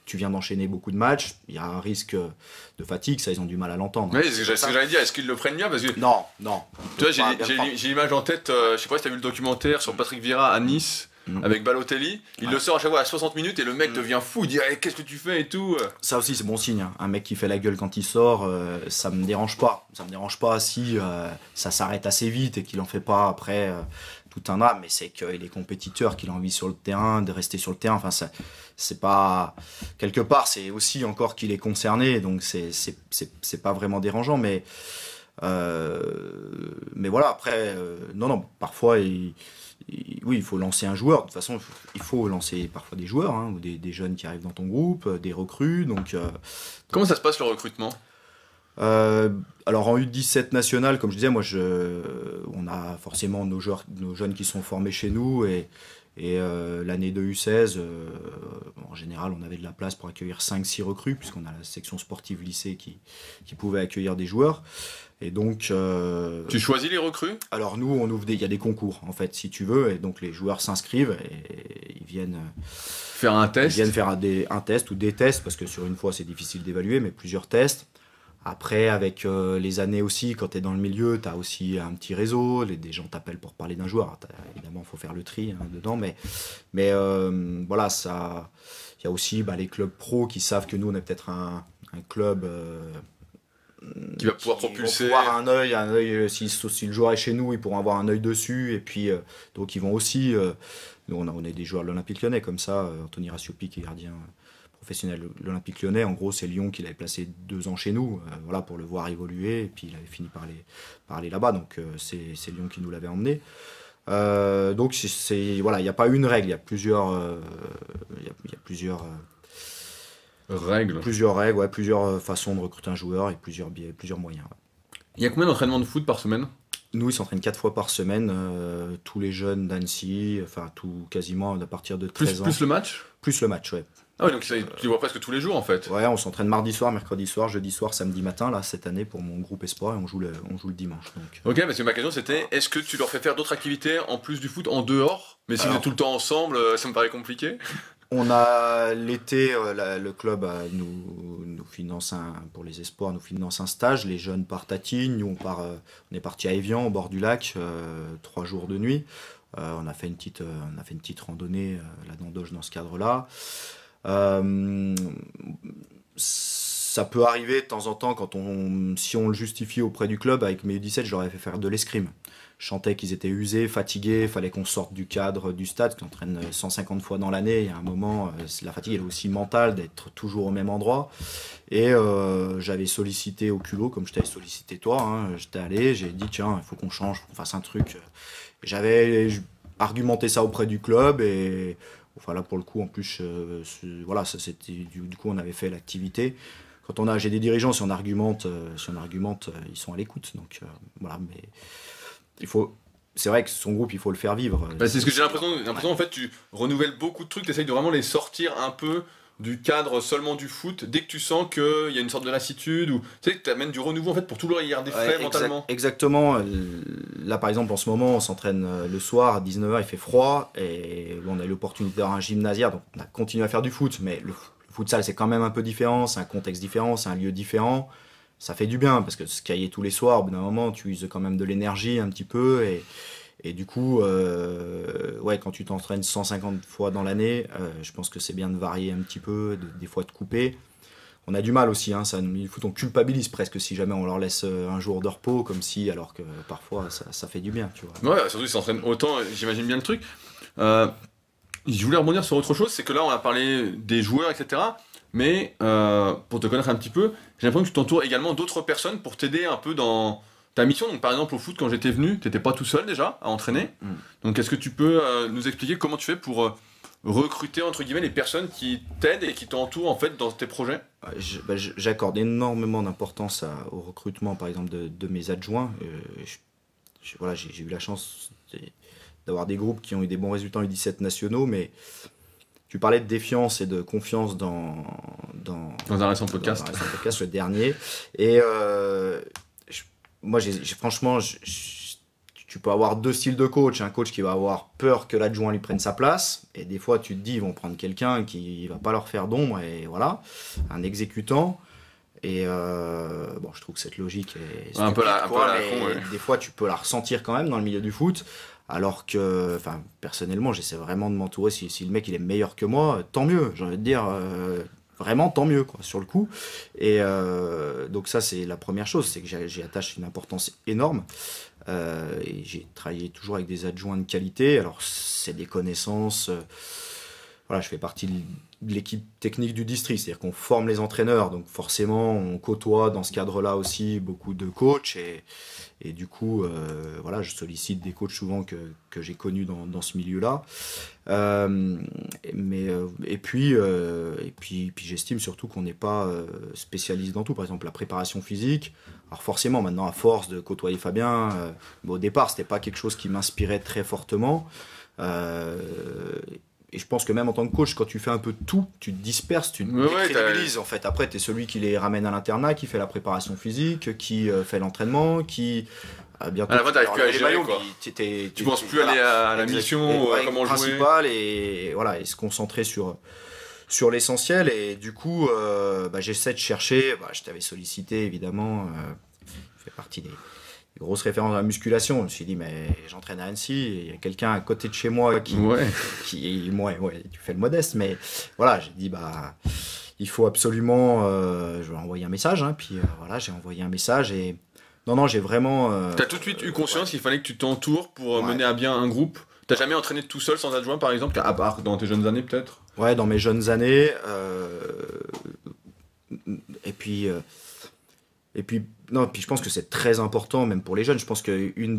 tu viens d'enchaîner beaucoup de matchs, il y a un risque de fatigue, ça ils ont du mal à l'entendre. Oui, c'est ce que j'allais dire, est-ce qu'ils le prennent bien parce que... Non. Tu vois, j'ai l'image en tête, je sais pas si t'as vu le documentaire sur Patrick Vieira à Nice, avec Balotelli, il le sort à chaque fois à 60 minutes et le mec devient fou, il dit qu'est-ce que tu fais et tout. Ça aussi c'est bon signe, hein. Un mec qui fait la gueule quand il sort, ça me dérange pas. Ça me dérange pas si ça s'arrête assez vite et qu'il en fait pas après tout un drame, mais c'est qu'il est compétiteur, qu'il a envie sur le terrain, de rester sur le terrain, enfin c'est pas... Quelque part c'est aussi encore qu'il est concerné, donc c'est pas vraiment dérangeant, mais voilà, après, non, parfois, oui, il faut lancer un joueur. De toute façon, il faut lancer parfois des joueurs, hein, ou des jeunes qui arrivent dans ton groupe, des recrues. Donc, comment ça se passe le recrutement? Alors en U17 national, comme je disais, on a forcément nos jeunes qui sont formés chez nous et l'année de U16, en général, on avait de la place pour accueillir 5-6 recrues, puisqu'on a la section sportive lycée qui pouvait accueillir des joueurs. Et donc, tu choisis les recrues? Alors nous, il y a des concours, en fait, si tu veux, et donc les joueurs s'inscrivent et ils viennent faire un test. Ils viennent faire un test ou des tests, parce que sur une fois, c'est difficile d'évaluer, mais plusieurs tests. Après, avec les années aussi, quand tu es dans le milieu, tu as aussi un petit réseau, des gens t'appellent pour parler d'un joueur. Évidemment, il faut faire le tri dedans, mais voilà, il y a aussi les clubs pro qui savent que nous, on est peut-être un club qui va pouvoir propulser. Avoir un œil si le joueur est chez nous, ils pourront avoir un œil dessus, et puis donc ils vont aussi... nous, on est des joueurs de l'Olympique Lyonnais, comme ça, Anthony Rassiopi qui est gardien professionnel de l'Olympique Lyonnais. En gros, c'est Lyon qui l'avait placé 2 ans chez nous, voilà, pour le voir évoluer, et puis il avait fini par aller là-bas, donc c'est Lyon qui nous l'avait emmené. Donc voilà, il n'y a pas une règle, il y a plusieurs règles. Plusieurs façons de recruter un joueur et plusieurs moyens. Ouais. Il y a combien d'entraînements de foot par semaine? Nous, ils s'entraînent 4 fois par semaine, tous les jeunes d'Annecy, enfin quasiment à partir de 13 ans. Plus le match? Plus le match, ouais. Ah oui, donc tu les vois presque tous les jours en fait. Ouais, on s'entraîne mardi soir, mercredi soir, jeudi soir, samedi matin, là, cette année pour mon groupe Espoir, et on joue le dimanche. Donc. Ok, parce que ma question c'était, est-ce que tu leur fais faire d'autres activités en plus du foot en dehors? Mais si vous êtes tout le temps ensemble, ça me paraît compliqué. On a l'été, le club nous finance pour les espoirs, nous finance un stage. Les jeunes partent à Tignes, nous on est parti à Évian, au bord du lac, 3 jours de nuit. On a fait une petite randonnée là dans ce cadre-là. Ça peut arriver de temps en temps si on le justifie auprès du club. Avec mes U17, je leur ai fait faire de l'escrime. je sentais qu'ils étaient usés, fatigués, il fallait qu'on sorte du cadre du stade, qu'on entraîne 150 fois dans l'année. Il y a un moment, la fatigue elle est aussi mentale d'être toujours au même endroit. Et j'avais sollicité au culot, comme je t'avais sollicité toi, hein, j'étais allé, j'ai dit tiens, il faut qu'on change, qu'on fasse un truc. J'avais argumenté ça auprès du club et enfin là pour le coup en plus, voilà, ça c'était du coup on avait fait l'activité. Quand j'ai des dirigeants, si on argumente, ils sont à l'écoute. Donc voilà, mais c'est vrai que son groupe, il faut le faire vivre. Bah, c'est ce que j'ai l'impression en fait, tu renouvelles beaucoup de trucs, tu essayes de vraiment les sortir un peu du cadre seulement du foot, dès que tu sens qu'il y a une sorte de lassitude, ou tu sais, que tu amènes du renouveau en fait pour toujours y garder frais mentalement. Exactement. Là, par exemple, en ce moment, on s'entraîne le soir, à 19h, il fait froid, et on a eu l'opportunité d'avoir un gymnasium, donc on a continué à faire du foot, mais le futsal, c'est quand même un peu différent, c'est un contexte différent, c'est un lieu différent. Ça fait du bien, parce que se cahier tous les soirs, au bout d'un moment, tu uses quand même de l'énergie un petit peu, et du coup, ouais, quand tu t'entraînes 150 fois dans l'année, je pense que c'est bien de varier un petit peu, des fois de couper. On a du mal aussi, hein, il faut qu'on culpabilise presque si jamais on leur laisse un jour de repos, comme si, alors que parfois ça fait du bien, tu vois. Ouais, surtout s'ils s'entraînent autant, j'imagine bien le truc. Je voulais rebondir sur autre chose, c'est que là on a parlé des joueurs, etc. Mais pour te connaître un petit peu, j'ai l'impression que tu t'entoures également d'autres personnes pour t'aider un peu dans ta mission. Donc par exemple au foot, quand j'étais venu, t'étais pas tout seul déjà à entraîner. Donc est-ce que tu peux nous expliquer comment tu fais pour recruter entre guillemets les personnes qui t'aident et qui t'entourent en fait dans tes projets? J'accorde énormément d'importance au recrutement par exemple de mes adjoints. Voilà, j'ai eu la chance d'avoir des groupes qui ont eu des bons résultats en U17 nationaux, mais tu parlais de défiance et de confiance dans un récent podcast. Dans un récent podcast, le dernier. Et moi, franchement, tu peux avoir deux styles de coach. Un coach qui va avoir peur que l'adjoint lui prenne sa place. Et des fois, tu te dis, ils vont prendre quelqu'un qui va pas leur faire d'ombre. Et voilà, un exécutant. Et bon, je trouve que cette logique est stupide, un peu la con, ouais. Des fois, tu peux la ressentir quand même dans le milieu du foot. Alors que, enfin, personnellement, j'essaie vraiment de m'entourer. Si le mec il est meilleur que moi, tant mieux. J'ai envie de dire, vraiment tant mieux, quoi, sur le coup. Et donc ça, c'est la première chose, c'est que j'y attache une importance énorme. Et j'ai travaillé toujours avec des adjoints de qualité. Alors, c'est des connaissances. Voilà, je fais partie de l'équipe technique du district, c'est-à-dire qu'on forme les entraîneurs, donc forcément on côtoie dans ce cadre-là aussi beaucoup de coachs et du coup voilà, je sollicite des coachs souvent que j'ai connus dans ce milieu-là. Et puis j'estime surtout qu'on n'est pas spécialiste dans tout. Par exemple la préparation physique, alors forcément maintenant à force de côtoyer Fabien, au départ c'était pas quelque chose qui m'inspirait très fortement. Et je pense que même en tant que coach, quand tu fais un peu de tout, tu te disperses, tu te décrédibilises en fait. Après, tu es celui qui les ramène à l'internat, qui fait la préparation physique, qui fait l'entraînement, qui bientôt... À la fin, t'arrives plus à gérer, quoi. Tu penses plus aller à la mission, à comment jouer. Et voilà, et se concentrer sur l'essentiel. Et du coup, j'essaie de chercher, je t'avais sollicité évidemment, je fais partie des grosses références à la musculation. Je me suis dit, mais j'entraîne à Annecy, il y a quelqu'un à côté de chez moi qui tu fais le modeste, mais voilà, j'ai dit, il faut absolument, je vais envoyer un message, hein, puis voilà, j'ai envoyé un message et non, j'ai vraiment... T'as tout de suite eu conscience qu'il fallait que tu t'entoures pour mener à bien un groupe. T'as jamais entraîné tout seul sans adjoint, par exemple, à part dans tes jeunes années, peut-être? Ouais, dans mes jeunes années, et puis je pense que c'est très important, même pour les jeunes. Je pense qu'une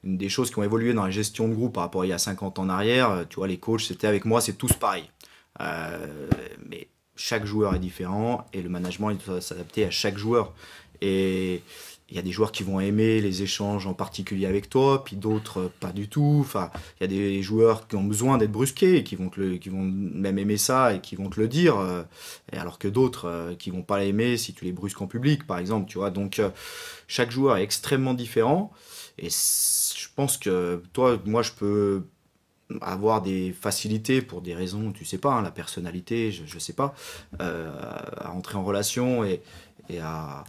des choses qui ont évolué dans la gestion de groupe par rapport à il y a 50 ans en arrière, tu vois, les coachs, c'était avec moi, c'est tous pareil. Mais chaque joueur est différent et le management, il doit s'adapter à chaque joueur. Et il y a des joueurs qui vont aimer les échanges en particulier avec toi, puis d'autres pas du tout. Enfin, il y a des joueurs qui ont besoin d'être brusqués, et qui vont même aimer ça et qui vont te le dire, et alors que d'autres qui vont pas l'aimer si tu les brusques en public, par exemple. Tu vois, donc chaque joueur est extrêmement différent. Et je pense que moi, je peux avoir des facilités pour des raisons, tu sais pas, hein, la personnalité, je sais pas, à entrer en relation et à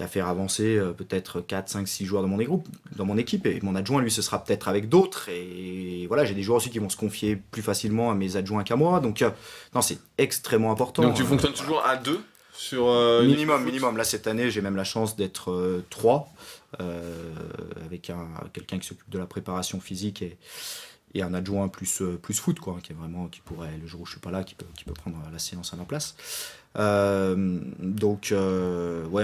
faire avancer peut-être 4, 5, 6 joueurs dans mon équipe. Et mon adjoint, lui, ce sera peut-être avec d'autres. Et voilà, j'ai des joueurs aussi qui vont se confier plus facilement à mes adjoints qu'à moi. Donc, non, c'est extrêmement important. Donc, tu fonctionnes toujours à deux sur Minimum. Là, cette année, j'ai même la chance d'être 3, avec quelqu'un qui s'occupe de la préparation physique et un adjoint plus foot, quoi, qui pourrait, le jour où je suis pas là, qui peut prendre la séance à ma place. Ouais,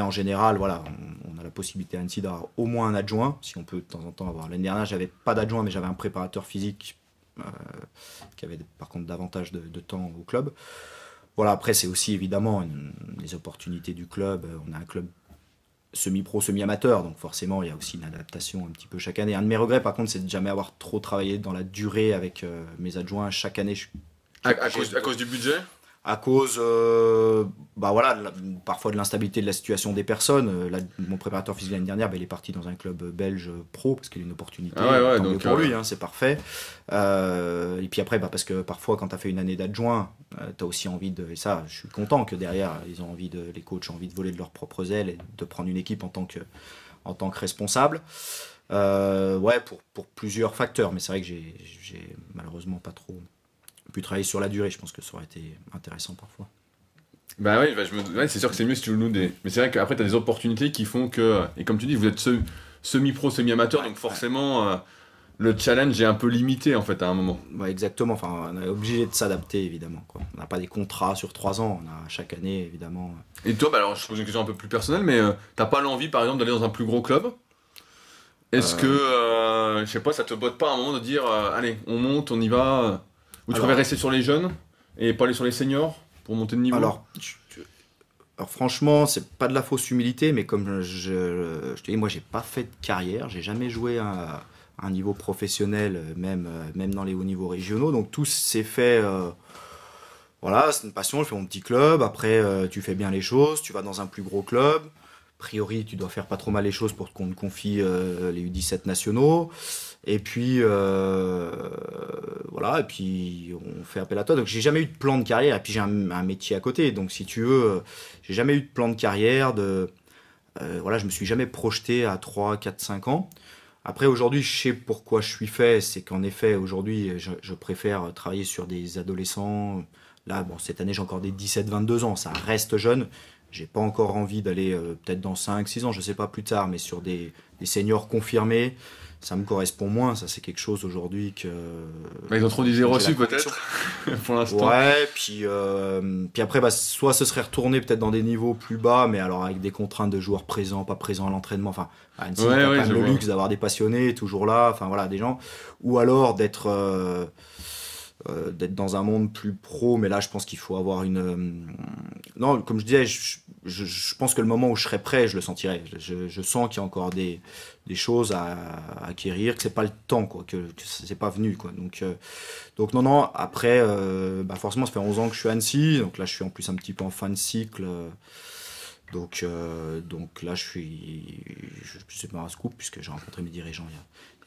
en général, voilà, on a la possibilité à Annecy d'avoir au moins un adjoint, si on peut de temps en temps avoir. L'année dernière, j'avais pas d'adjoint, mais j'avais un préparateur physique qui avait par contre davantage de temps au club. Voilà, après, c'est aussi évidemment les opportunités du club. On a un club semi-pro, semi-amateur, donc forcément, il y a aussi une adaptation un petit peu chaque année. Un de mes regrets, par contre, c'est de jamais avoir trop travaillé dans la durée avec mes adjoints. Chaque année, à cause du budget? À cause parfois de l'instabilité de la situation des personnes. Mon préparateur physique l'année dernière, il est parti dans un club belge pro parce qu'il a une opportunité. Tant mieux pour lui, c'est parfait. Et puis après, parce que parfois quand tu as fait une année d'adjoint, tu as aussi envie de... Et ça, je suis content que derrière, les coachs ont envie de voler de leurs propres ailes et de prendre une équipe en tant que responsable. Pour plusieurs facteurs. Mais c'est vrai que j'ai malheureusement pas trop pu travailler sur la durée. Je pense que ça aurait été intéressant parfois. Bah oui, c'est sûr que c'est mieux si tu nous des. Mais c'est vrai qu'après, tu as des opportunités qui font que. Et comme tu dis, vous êtes semi-pro, semi-amateur, donc forcément, le challenge est un peu limité en fait à un moment. Ouais, exactement. Enfin, on est obligé de s'adapter évidemment, quoi. On n'a pas des contrats sur 3 ans, on a chaque année évidemment. Et toi, alors je pose une question un peu plus personnelle, mais t'as pas l'envie par exemple d'aller dans un plus gros club? Est-ce que, je sais pas, ça te botte pas à un moment de dire, allez, on monte, on y va? Ou tu préfères rester sur les jeunes et pas aller sur les seniors pour monter de niveau? Alors franchement, c'est pas de la fausse humilité, mais comme je te dis, moi j'ai pas fait de carrière, j'ai jamais joué à un niveau professionnel, même dans les hauts niveaux régionaux, donc tout s'est fait... voilà, c'est une passion, je fais mon petit club, après tu fais bien les choses, tu vas dans un plus gros club, a priori tu dois faire pas trop mal les choses pour qu'on te confie les U17 nationaux. Et puis voilà, et puis on fait appel à toi. Donc j'ai jamais eu de plan de carrière, et puis j'ai un métier à côté. Donc si tu veux, j'ai jamais eu de plan de carrière. Voilà, je me suis jamais projeté à 3, 4, 5 ans. Après aujourd'hui, je sais pourquoi je suis fait. C'est qu'en effet, aujourd'hui, je préfère travailler sur des adolescents. Là, bon, cette année, j'ai encore des 17, 22 ans. Ça reste jeune. J'ai pas encore envie d'aller peut-être dans 5, 6 ans, je sais pas, plus tard, mais sur des seniors confirmés. Ça me correspond moins, ça c'est quelque chose aujourd'hui que... Ils ont trop dit zéro reçu peut-être, pour l'instant. Ouais, puis après, soit ce serait retourné peut-être dans des niveaux plus bas, mais alors avec des contraintes de joueurs présents, pas présents à l'entraînement, enfin, à Annecy, t'as quand même le luxe d'avoir des passionnés, toujours là, enfin voilà, des gens, ou alors d'être dans un monde plus pro, mais là je pense qu'il faut avoir une... Non, comme je disais, je pense que le moment où je serai prêt, je le sentirai. Je sens qu'il y a encore des choses à acquérir, que c'est pas le temps, quoi, que c'est pas venu, quoi. Donc non, après, forcément ça fait 11 ans que je suis à Annecy, donc là je suis en plus un petit peu en fin de cycle, donc là je sais pas un scoop, puisque j'ai rencontré mes dirigeants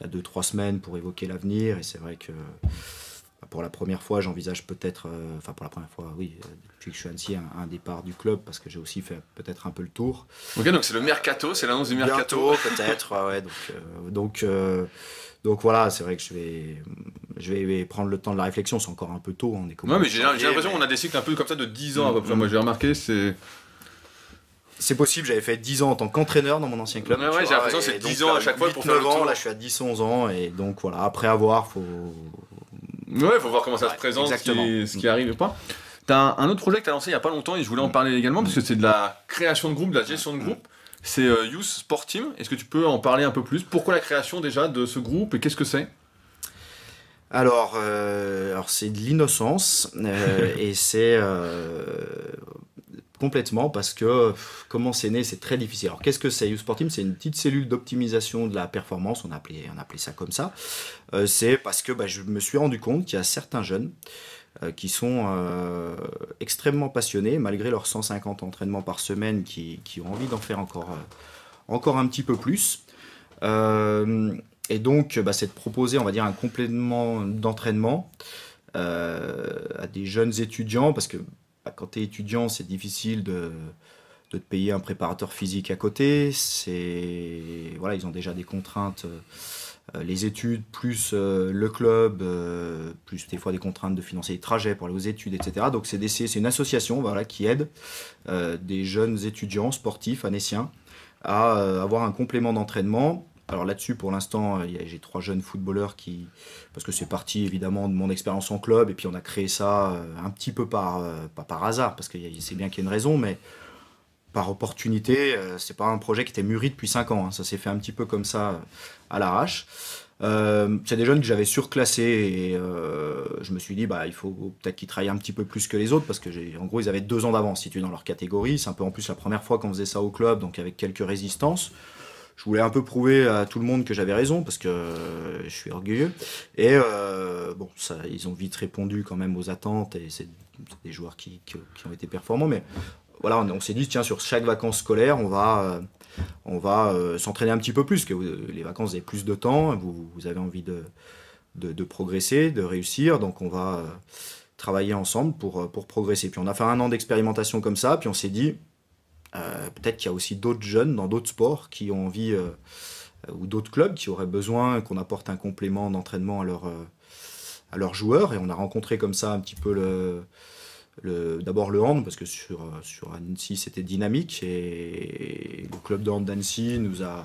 il y a 2-3 semaines pour évoquer l'avenir, et c'est vrai que pour la première fois, j'envisage peut-être, pour la première fois, oui, depuis que je suis à Annecy, un départ du club, parce que j'ai aussi fait peut-être un peu le tour. Ok, donc c'est le mercato, c'est l'annonce du mercato. Bientôt, peut-être, ouais, donc voilà, c'est vrai que je vais prendre le temps de la réflexion, c'est encore un peu tôt. On est mais j'ai l'impression qu'on a des cycles un peu comme ça de 10 ans à peu près. Moi j'ai remarqué, c'est possible, j'avais fait 10 ans en tant qu'entraîneur dans mon ancien club. Ouais, j'ai l'impression que c'est 10 ans à chaque fois pour faire le tour. Là je suis à 10-11 ans, et donc voilà, après avoir, faut voir comment ça se présente, ce qui arrive ou pas. T'as un autre projet que t'as lancé il y a pas longtemps, et je voulais en parler également, parce que c'est de la création de groupe, de la gestion de groupe. C'est Youth Sport Team. Est-ce que tu peux en parler un peu plus? Pourquoi la création déjà de ce groupe, et qu'est-ce que c'est? Alors c'est de l'innocence, et c'est complètement, parce que comment c'est né, c'est très difficile. Alors qu'est-ce que c'est Youth Sport Team? C'est une petite cellule d'optimisation de la performance, on appelait ça comme ça. C'est parce que je me suis rendu compte qu'il y a certains jeunes qui sont extrêmement passionnés, malgré leurs 150 entraînements par semaine, qui ont envie d'en faire encore un petit peu plus. Et donc, c'est de proposer, on va dire, un complément d'entraînement à des jeunes étudiants, parce que quand tu es étudiant, c'est difficile de te payer un préparateur physique à côté. Voilà, ils ont déjà des contraintes les études, plus le club, plus des fois des contraintes de financer les trajets pour aller aux études, etc. Donc c'est une association voilà, qui aide des jeunes étudiants sportifs annéciens à avoir un complément d'entraînement. Alors là-dessus, pour l'instant, j'ai 3 jeunes footballeurs parce que c'est parti évidemment de mon expérience en club, et puis on a créé ça un petit peu pas par hasard, parce que c'est bien qu'il y ait une raison, mais par opportunité. C'est pas un projet qui était mûri depuis 5 ans, hein. Ça s'est fait un petit peu comme ça à l'arrache. C'est des jeunes que j'avais surclassés et je me suis dit il faut peut-être qu'ils travaillent un petit peu plus que les autres, parce que en gros ils avaient 2 ans d'avance si tu es dans leur catégorie. C'est un peu en plus la première fois qu'on faisait ça au club, donc avec quelques résistances. Je voulais un peu prouver à tout le monde que j'avais raison, parce que je suis orgueilleux. Et ils ont vite répondu quand même aux attentes, et c'est des joueurs qui ont été performants. Mais voilà, on s'est dit, tiens, sur chaque vacances scolaires, on va s'entraîner un petit peu plus, que les vacances, vous avez plus de temps, vous avez envie de progresser, de réussir, donc on va travailler ensemble pour progresser. Puis on a fait 1 an d'expérimentation comme ça, puis on s'est dit, peut-être qu'il y a aussi d'autres jeunes dans d'autres sports qui ont envie, ou d'autres clubs qui auraient besoin qu'on apporte un complément d'entraînement à leurs joueurs, et on a rencontré comme ça un petit peu d'abord le hand, parce que sur Annecy c'était dynamique, et le club de hand d'Annecy nous a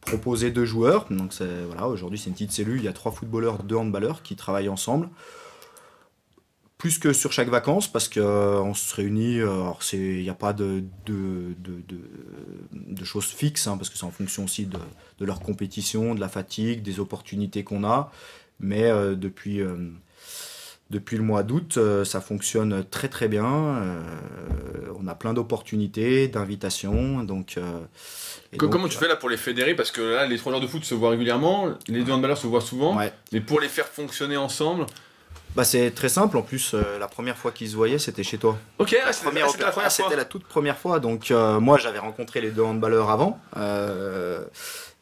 proposé 2 joueurs. Donc voilà, aujourd'hui c'est une petite cellule, il y a 3 footballeurs, 2 handballeurs qui travaillent ensemble, plus que sur chaque vacances, parce qu'on se réunit. Alors il n'y a pas de choses fixes, hein, parce que c'est en fonction aussi de leur compétition, de la fatigue, des opportunités qu'on a, mais depuis le mois d'août, ça fonctionne très très bien. On a plein d'opportunités, d'invitations. Comment tu fais là pour les fédérer? Parce que là, les 3 joueurs de foot se voient régulièrement, les 2 handballeurs se voient souvent, ouais. Mais pour les faire fonctionner ensemble... C'est très simple. En plus, la première fois qu'ils se voyaient, c'était chez toi. Ok, c'était la première fois. C'était la toute première fois. Donc moi, j'avais rencontré les 2 handballeurs avant.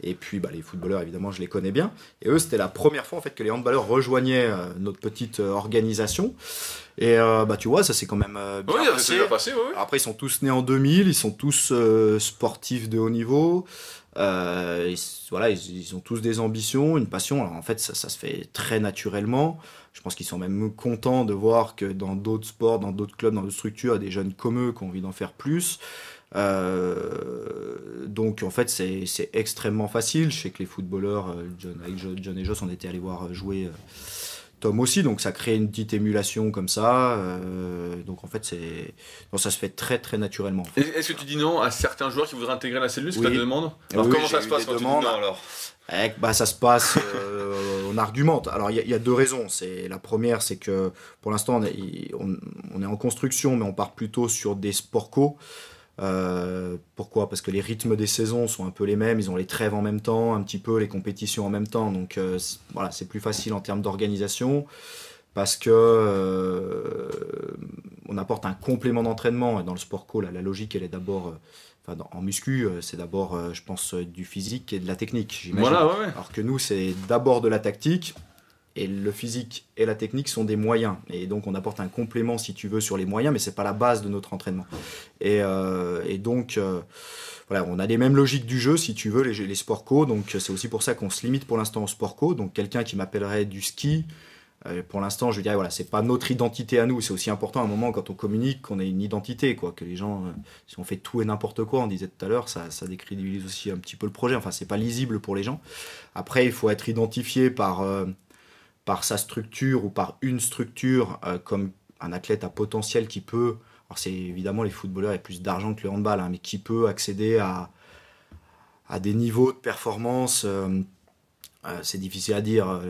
Et puis les footballeurs, évidemment, je les connais bien. Et eux, c'était la première fois en fait que les handballeurs rejoignaient notre petite organisation. Et tu vois, ça s'est quand même bien passé. Bien passé, ouais. Après, ils sont tous nés en 2000, ils sont tous sportifs de haut niveau. Ils ont tous des ambitions, une passion. Alors en fait, ça se fait très naturellement. Je pense qu'ils sont même contents de voir que dans d'autres sports, dans d'autres clubs, dans d'autres structures, il y a des jeunes comme eux qui ont envie d'en faire plus. Donc en fait c'est extrêmement facile. Je sais que les footballeurs, John et Joss, on était allés voir jouer Tom aussi, donc ça crée une petite émulation comme ça. Donc en fait ça se fait très très naturellement. En fait. Est-ce que tu dis non à certains joueurs qui voudraient intégrer la cellule? Est-ce que tu as des demandes? Alors comment ça se passe quand tu dis non alors? Ça se passe, on argumente. Alors il y a 2 raisons. La première, c'est que pour l'instant on est en construction, mais on part plutôt sur des sports co. Pourquoi? Parce que les rythmes des saisons sont un peu les mêmes, ils ont les trêves en même temps, un petit peu les compétitions en même temps, donc c'est plus facile en termes d'organisation, parce que on apporte un complément d'entraînement. Et dans le sport co, la logique elle est d'abord, en muscu, c'est d'abord je pense du physique et de la technique, j'imagine. Voilà, ouais. Alors que nous c'est d'abord de la tactique, et le physique et la technique sont des moyens, et donc on apporte un complément si tu veux sur les moyens, mais c'est pas la base de notre entraînement. Et donc on a les mêmes logiques du jeu si tu veux, les sports co. Donc c'est aussi pour ça qu'on se limite pour l'instant au sport co. Donc quelqu'un qui m'appellerait du ski, pour l'instant je lui dirais c'est pas notre identité à nous. C'est aussi important à un moment quand on communique qu'on ait une identité, quoi, que les gens si on fait tout et n'importe quoi, on disait tout à l'heure, ça décrédibilise aussi un petit peu le projet. Enfin c'est pas lisible pour les gens. Après il faut être identifié par sa structure ou par une structure comme un athlète à potentiel qui peut, alors c'est évidemment les footballeurs, il y a plus d'argent que le handball, hein, mais qui peut accéder à des niveaux de performance, c'est difficile à dire,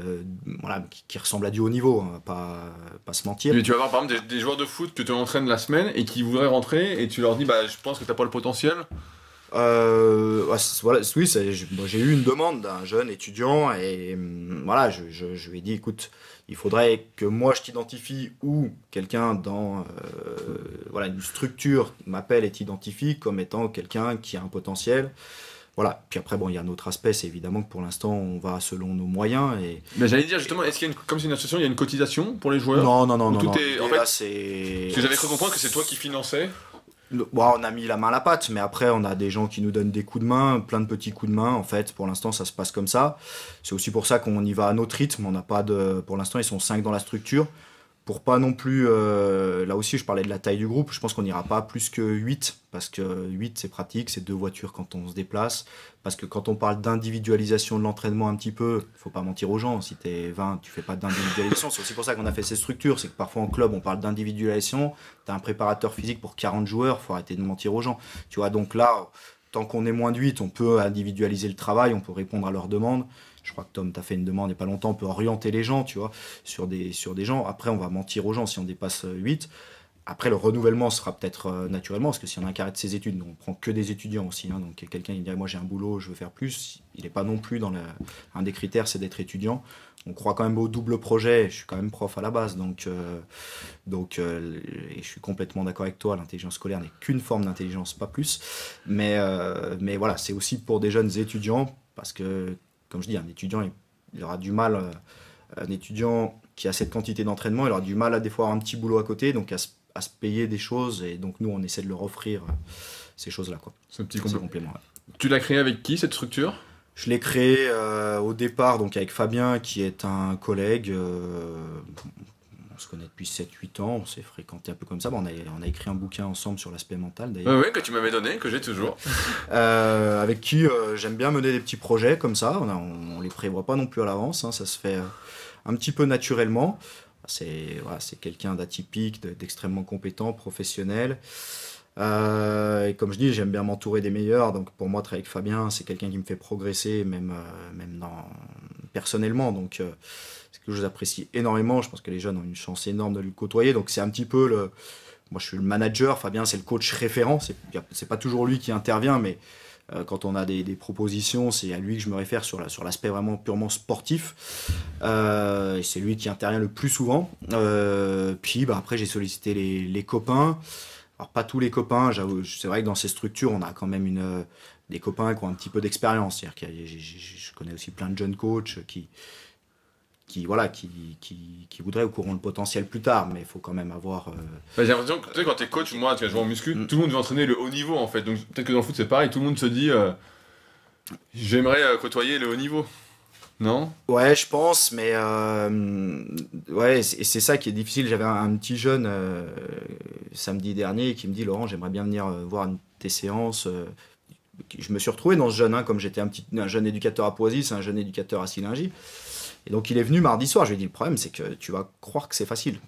qui ressemblent à du haut niveau, hein, pas se mentir. Mais tu vas avoir par exemple des joueurs de foot que tu entraînes la semaine et qui voudraient rentrer et tu leur dis je pense que tu n'as pas le potentiel. Oui, j'ai eu une demande d'un jeune étudiant, et je lui ai dit écoute, il faudrait que moi je t'identifie, ou quelqu'un dans une structure m'appelle et t'identifie comme étant quelqu'un qui a un potentiel. Voilà. Puis après il y a un autre aspect, c'est évidemment que pour l'instant on va selon nos moyens. J'allais dire justement, est-ce qu'il y a comme c'est une association, il y a une cotisation pour les joueurs? Non. Tout est, en fait, là, c'est... Parce que j'avais cru comprendre que c'est toi qui finançais. Bon, on a mis la main à la pâte, mais après, on a des gens qui nous donnent des coups de main, plein de petits coups de main. En fait, pour l'instant, ça se passe comme ça. C'est aussi pour ça qu'on y va à notre rythme. On n'a pas de... Pour l'instant, ils sont 5 dans la structure. Pour pas non plus... là aussi, je parlais de la taille du groupe. Je pense qu'on n'ira pas plus que 8, parce que 8, c'est pratique. C'est 2 voitures quand on se déplace. Parce que quand on parle d'individualisation de l'entraînement un petit peu, faut pas mentir aux gens. Si t'es 20, tu fais pas d'individualisation. C'est aussi pour ça qu'on a fait ces structures. C'est que parfois en club, on parle d'individualisation. T'as un préparateur physique pour 40 joueurs. Faut arrêter de mentir aux gens. Tu vois, donc là, tant qu'on est moins de 8, on peut individualiser le travail. On peut répondre à leurs demandes. Je crois que Tom t'a fait une demande il n'y a pas longtemps. On peut orienter les gens, tu vois, sur des gens. Après, on va mentir aux gens si on dépasse 8. Après, le renouvellement sera peut-être naturellement, parce que si on a un carré de ses études, on prend que des étudiants aussi. Hein, donc quelqu'un qui dirait moi j'ai un boulot, je veux faire plus, il n'est pas non plus dans un des critères, c'est d'être étudiant. On croit quand même au double projet. Je suis quand même prof à la base, et je suis complètement d'accord avec toi. L'intelligence scolaire n'est qu'une forme d'intelligence, pas plus. Mais voilà, c'est aussi pour des jeunes étudiants, parce que comme je dis, un étudiant il aura du mal. Un étudiant qui a cette quantité d'entraînement, il aura du mal à des fois avoir un petit boulot à côté, donc à se payer des choses, et donc nous on essaie de leur offrir ces choses là quoi. Ce petit complément. Ouais. Tu l'as créé avec qui cette structure? Je l'ai créé au départ donc avec Fabien qui est un collègue, on se connaît depuis 7-8 ans, on s'est fréquenté un peu comme ça. Bon, on a écrit un bouquin ensemble sur l'aspect mental d'ailleurs. Oui, que tu m'avais donné, que j'ai toujours. Avec qui j'aime bien mener des petits projets comme ça, on les prévoit pas non plus à l'avance, hein, ça se fait un petit peu naturellement. C'est quelqu'un d'atypique, d'extrêmement compétent, professionnel. Et comme je dis, j'aime bien m'entourer des meilleurs. Donc pour moi, travailler avec Fabien, c'est quelqu'un qui me fait progresser, même personnellement. Donc c'est quelque chose que j'apprécie énormément. Je pense que les jeunes ont une chance énorme de le côtoyer. Donc c'est un petit peu moi, je suis le manager. Fabien, c'est le coach référent. C'est pas toujours lui qui intervient, mais quand on a des propositions, c'est à lui que je me réfère sur l'aspect vraiment purement sportif. Et c'est lui qui intervient le plus souvent. Puis après, j'ai sollicité les copains. Alors pas tous les copains, j'avoue, c'est vrai que dans ces structures, on a quand même des copains qui ont un petit peu d'expérience. C'est-à-dire que je connais aussi plein de jeunes coachs qui voudraient ou qui auront le potentiel plus tard, mais il faut quand même avoir... J'ai l'impression que tu sais, quand t'es coach, moi, tu vois, je vais en muscu, tout le monde veut entraîner le haut niveau en fait. Donc peut-être que dans le foot c'est pareil, tout le monde se dit j'aimerais côtoyer le haut niveau. Non? Ouais, je pense, mais ouais, c'est ça qui est difficile. J'avais un petit jeune samedi dernier qui me dit Laurent, j'aimerais bien venir voir tes séances. Je me suis retrouvé dans ce jeune, hein, comme j'étais un jeune éducateur à Poisy, c'est un jeune éducateur à Sillingy. Et donc il est venu mardi soir. Je lui ai dit le problème, c'est que tu vas croire que c'est facile.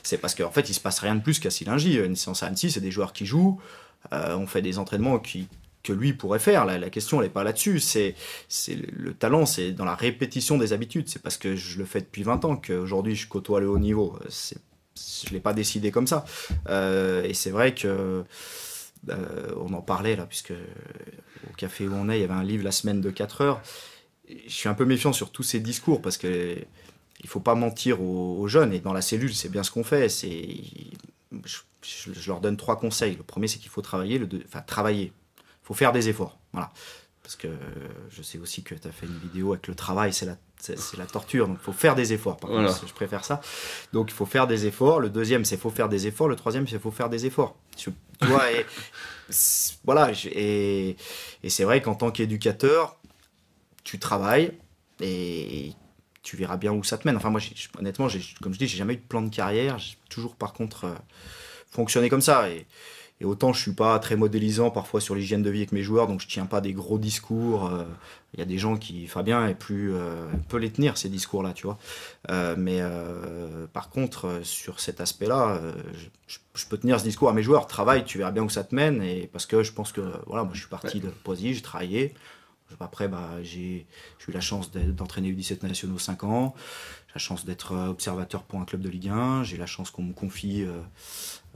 C'est parce qu'en fait, il se passe rien de plus qu'à Sillingy. Une séance à Annecy, c'est des joueurs qui jouent. On fait des entraînements que lui pourrait faire. La question, elle n'est pas là-dessus. Le talent, c'est dans la répétition des habitudes. C'est parce que je le fais depuis 20 ans qu'aujourd'hui, je côtoie le haut niveau. Je ne l'ai pas décidé comme ça. Et c'est vrai que on en parlait là, puisque au café où on est, il y avait un livre, La semaine de 4 heures. Je suis un peu méfiant sur tous ces discours parce que il faut pas mentir aux jeunes, et dans la cellule, c'est bien ce qu'on fait. Je leur donne 3 conseils. Le premier, c'est qu'il faut travailler. Travailler. Il faut faire des efforts. Voilà. Parce que je sais aussi que tu as fait une vidéo avec le travail, c'est la torture. Donc il faut faire des efforts. Par contre, je préfère ça. Donc il faut faire des efforts. Le deuxième, c'est qu'il faut faire des efforts. Le troisième, c'est qu'il faut faire des efforts. Tu vois, voilà. Et c'est vrai qu'en tant qu'éducateur, tu travailles et tu verras bien où ça te mène. Enfin, moi, honnêtement, comme je dis, j'ai jamais eu de plan de carrière. J'ai toujours, par contre, fonctionné comme ça. Et autant, je suis pas très modélisant parfois sur l'hygiène de vie avec mes joueurs, donc je tiens pas des gros discours. Il y a des gens Fabien est plus, peut les tenir, ces discours-là, tu vois. Mais par contre, sur cet aspect-là, je peux tenir ce discours à mes joueurs. Travaille, tu verras bien où ça te mène. Et parce que je pense que, voilà, moi, je suis parti de Poisy, j'ai travaillé. Après, j'ai eu la chance d'entraîner U17 nationaux 5 ans. J'ai la chance d'être observateur pour un club de Ligue 1. J'ai la chance qu'on me confie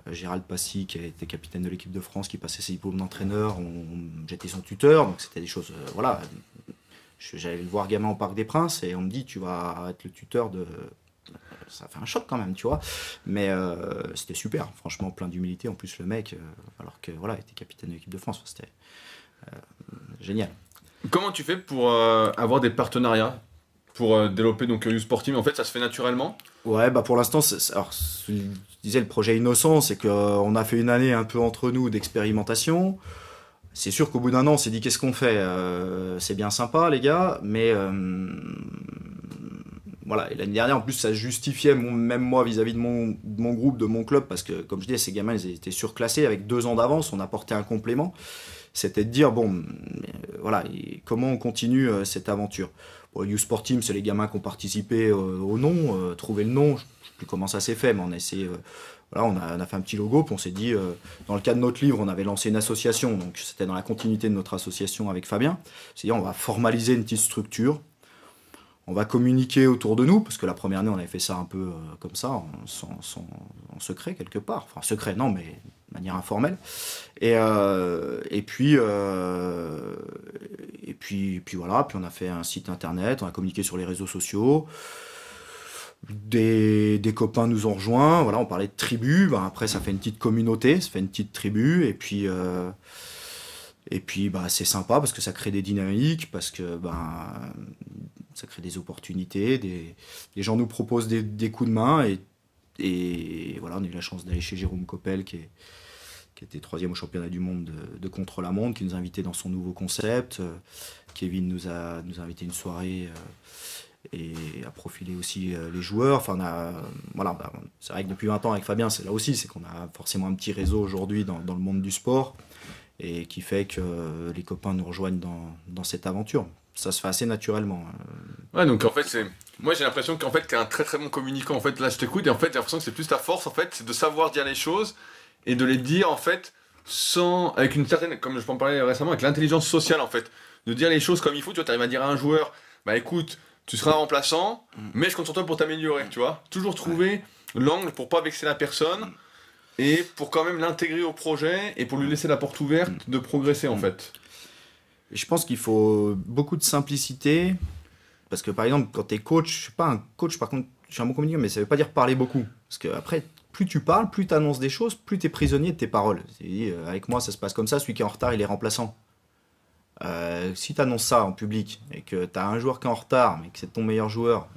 Gérald Passy, qui était capitaine de l'équipe de France, qui passait ses diplômes d'entraîneur. J'étais son tuteur, donc c'était des choses... voilà. J'allais le voir gamin au Parc des Princes et on me dit, tu vas être le tuteur de... Ça fait un choc quand même, tu vois. Mais c'était super, franchement, plein d'humilité. En plus, le mec, alors que voilà, il était capitaine de l'équipe de France, c'était génial. Comment tu fais pour avoir des partenariats? pour développer donc Youth Sport Team. En fait, ça se fait naturellement. Ouais, bah pour l'instant, alors, je disais le projet innocent, c'est qu'on a fait une année un peu entre nous d'expérimentation. C'est sûr qu'au bout d'un an, on s'est dit qu'est-ce qu'on fait. C'est bien sympa, les gars, mais voilà. Et l'année dernière, en plus, ça justifiait même moi vis-à-vis de mon groupe, de mon club, parce que comme je disais, ces gamins, ils étaient surclassés avec 2 ans d'avance. On apportait un complément. C'était de dire bon, voilà, comment on continue cette aventure. Bon, le Youth Sport Team, c'est les gamins qui ont participé au nom, trouver le nom. Je sais plus comment ça s'est fait, mais on a essayé. Voilà, on a fait un petit logo, puis on s'est dit, dans le cadre de notre livre, on avait lancé une association, donc c'était dans la continuité de notre association avec Fabien. C'est-à-dire, on va formaliser une petite structure, on va communiquer autour de nous, parce que la première année, on avait fait ça un peu comme ça, en secret quelque part. Enfin, secret, non, mais de manière informelle. Et puis voilà, puis on a fait un site internet, on a communiqué sur les réseaux sociaux. Des copains nous ont rejoints, voilà, on parlait de tribu, ben après ça fait une petite communauté, ça fait une petite tribu, et puis bah, c'est sympa parce que ça crée des dynamiques, parce que ben, ça crée des opportunités, les gens nous proposent des coups de main, et voilà, on a eu la chance d'aller chez Jérôme Coppel, qui était 3e au championnat du monde de contre-la-montre, qui nous a invités dans son nouveau concept. Kevin nous a invité une soirée et a profilé aussi les joueurs. Enfin, voilà, c'est vrai que depuis 20 ans avec Fabien, c'est là aussi, c'est qu'on a forcément un petit réseau aujourd'hui dans le monde du sport, et qui fait que les copains nous rejoignent dans cette aventure. Ça se fait assez naturellement. Ouais, donc en fait, moi j'ai l'impression qu'en fait, t'es un très très bon communicant. En fait, là, je t'écoute et en fait, j'ai l'impression que c'est plus ta force, en fait, c'est de savoir dire les choses et de les dire, en fait, avec une certaine, comme je peux en parler récemment, avec l'intelligence sociale, en fait. De dire les choses comme il faut. Tu vois, t'arrives à dire à un joueur, bah écoute, tu seras remplaçant, mais je compte sur toi pour t'améliorer, tu vois. Toujours trouver l'angle pour pas vexer la personne et pour quand même l'intégrer au projet et pour lui laisser la porte ouverte de progresser, en fait. Et je pense qu'il faut beaucoup de simplicité, parce que par exemple, quand tu es coach, je suis pas un coach, par contre, je suis un bon communicant, mais ça veut pas dire parler beaucoup. Parce que après, plus tu parles, plus tu annonces des choses, plus tu es prisonnier de tes paroles. Avec moi, ça se passe comme ça, celui qui est en retard, il est remplaçant. Si tu annonces ça en public et que tu as un joueur qui est en retard, mais que c'est ton meilleur joueur,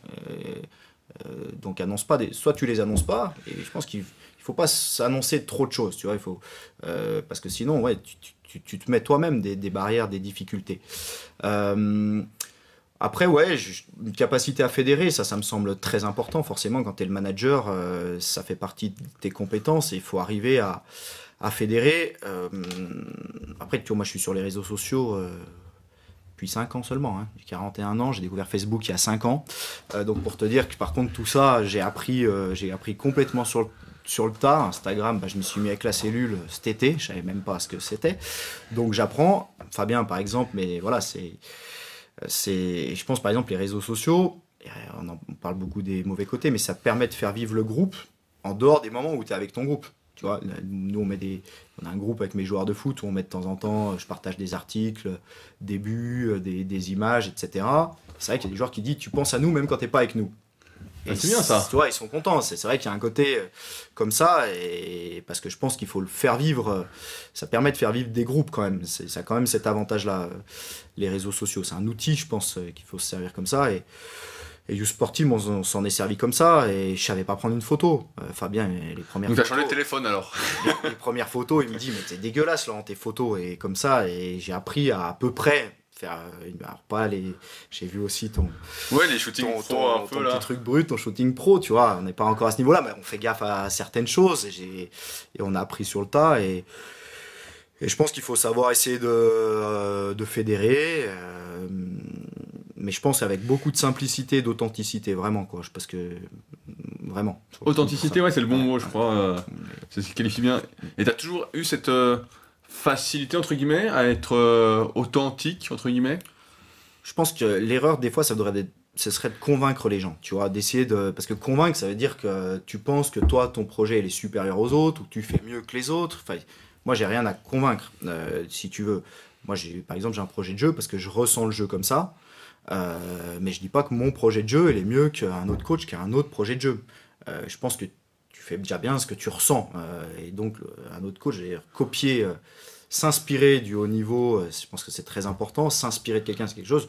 donc annonce pas soit tu les annonces pas, et je pense qu'il faut pas s'annoncer trop de choses, tu vois, parce que sinon, ouais, tu te mets toi-même des barrières, des difficultés. Après, ouais, une capacité à fédérer, ça me semble très important. Forcément, quand tu es le manager, ça fait partie de tes compétences, et il faut arriver à fédérer. Après, tu vois, moi je suis sur les réseaux sociaux depuis 5 ans seulement. Hein. J'ai 41 ans, j'ai découvert Facebook il y a 5 ans. Donc pour te dire que par contre tout ça, j'ai appris complètement sur le tas. Instagram, bah, je me suis mis avec la cellule cet été, je savais même pas ce que c'était. Donc j'apprends. Fabien par exemple, mais voilà, je pense par exemple les réseaux sociaux, on parle beaucoup des mauvais côtés, mais ça permet de faire vivre le groupe en dehors des moments où tu es avec ton groupe. Tu vois, nous on a un groupe avec mes joueurs de foot où on met de temps en temps, je partage des articles, des buts, des images, etc. C'est vrai qu'il y a des joueurs qui disent tu penses à nous même quand t'es pas avec nous. Et c'est bien ça. Tu vois, ils sont contents. C'est vrai qu'il y a un côté comme ça, et parce que je pense qu'il faut le faire vivre. Ça permet de faire vivre des groupes quand même. Ça a quand même cet avantage-là, les réseaux sociaux. C'est un outil, je pense, qu'il faut se servir comme ça. Et Youth Sport Team, on s'en est servi comme ça, et je savais pas prendre une photo. Fabien, les premières Donc photos... t'as changé de téléphone alors. les premières photos, il me dit, mais t'es dégueulasse, Laurent, tes photos, et comme ça, et j'ai appris à peu près faire... Alors pas les... J'ai vu aussi les shootings pro un peu ton là. petit truc brut, ton shooting pro, tu vois, on n'est pas encore à ce niveau-là, mais on fait gaffe à certaines choses, et on a appris sur le tas, et je pense qu'il faut savoir essayer de fédérer, mais je pense avec beaucoup de simplicité, d'authenticité, vraiment, quoi, parce que, vraiment. Authenticité, ouais, c'est le bon mot, je crois, c'est ce qui qualifie bien. Et t'as toujours eu cette facilité, entre guillemets, à être authentique, entre guillemets? Je pense que l'erreur, des fois, ce serait de convaincre les gens, tu vois, parce que convaincre, ça veut dire que tu penses que toi, ton projet, il est supérieur aux autres, ou que tu fais mieux que les autres. Enfin, moi, j'ai rien à convaincre, si tu veux. Moi, par exemple, j'ai un projet de jeu parce que je ressens le jeu comme ça, mais je dis pas que mon projet de jeu, il est mieux qu'un autre coach qui a un autre projet de jeu. Je pense que tu fais déjà bien ce que tu ressens, et donc un autre coach, j'ai s'inspirer du haut niveau, je pense que c'est très important. S'inspirer de quelqu'un, c'est quelque chose.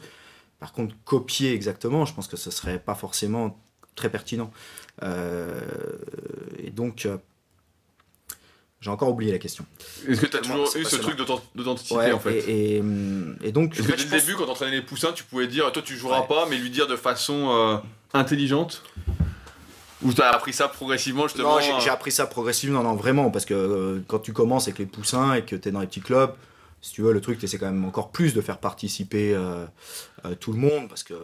Par contre, copier exactement, je pense que ce serait pas forcément très pertinent. Et donc, j'ai encore oublié la question. Est-ce que tu as toujours eu ce truc d'authenticité ouais, en fait? Et donc, est-ce que dès le début, quand tu entraînais les poussins, tu pouvais dire toi tu joueras pas, mais lui dire de façon intelligente? Ou tu as appris ça progressivement justement? Non, j'ai appris ça progressivement, non, vraiment, parce que quand tu commences avec les poussins et que tu es dans les petits clubs, si tu veux, le truc, tu essaies quand même encore plus de faire participer tout le monde, parce que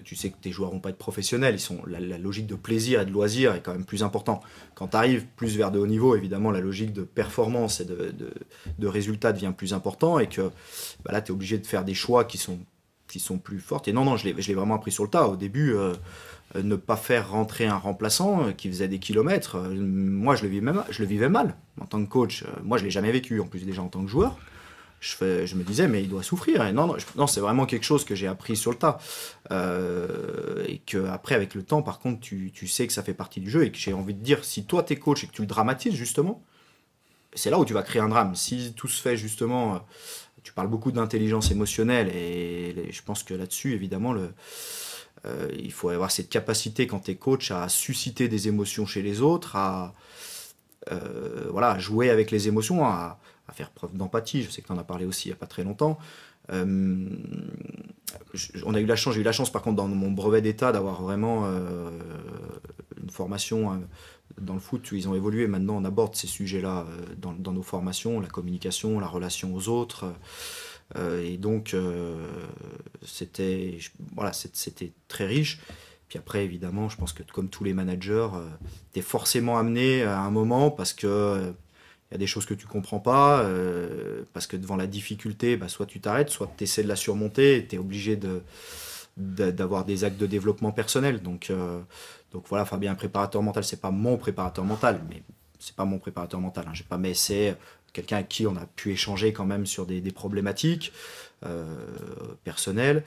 tu sais que tes joueurs vont pas être professionnels, la logique de plaisir et de loisir est quand même plus importante. Quand tu arrives plus vers de haut niveau, évidemment, la logique de performance et de résultat devient plus important, et que là, tu es obligé de faire des choix qui sont plus fortes. Et non, je l'ai vraiment appris sur le tas. Au début, ne pas faire rentrer un remplaçant qui faisait des kilomètres, moi, je le vivais mal en tant que coach. Moi, je l'ai jamais vécu, en plus déjà en tant que joueur. Je me disais, mais il doit souffrir. Et non, c'est vraiment quelque chose que j'ai appris sur le tas. Et qu'après, avec le temps, par contre, tu sais que ça fait partie du jeu. Et que j'ai envie de dire, si toi, t'es coach et que tu le dramatises, justement, c'est là où tu vas créer un drame. Si tout se fait, justement, tu parles beaucoup d'intelligence émotionnelle. Et je pense que là-dessus, évidemment, il faut avoir cette capacité, quand t'es coach, à susciter des émotions chez les autres, à jouer avec les émotions, à faire preuve d'empathie. Je sais que tu en as parlé aussi il n'y a pas très longtemps. J'ai eu la chance par contre dans mon brevet d'état d'avoir vraiment une formation dans le foot où ils ont évolué. Maintenant on aborde ces sujets-là dans nos formations, la communication, la relation aux autres. Et donc c'était très riche. Puis après évidemment je pense que comme tous les managers, tu es forcément amené à un moment parce que il y a des choses que tu comprends pas, parce que devant la difficulté, soit tu t'arrêtes, soit tu essaies de la surmonter, et tu es obligé d'avoir des actes de développement personnel. Donc voilà, Fabien, préparateur mental, c'est pas mon préparateur mental, mais c'est pas mon préparateur mental. J'ai pas mais c'est quelqu'un avec qui on a pu échanger quand même sur des problématiques personnelles.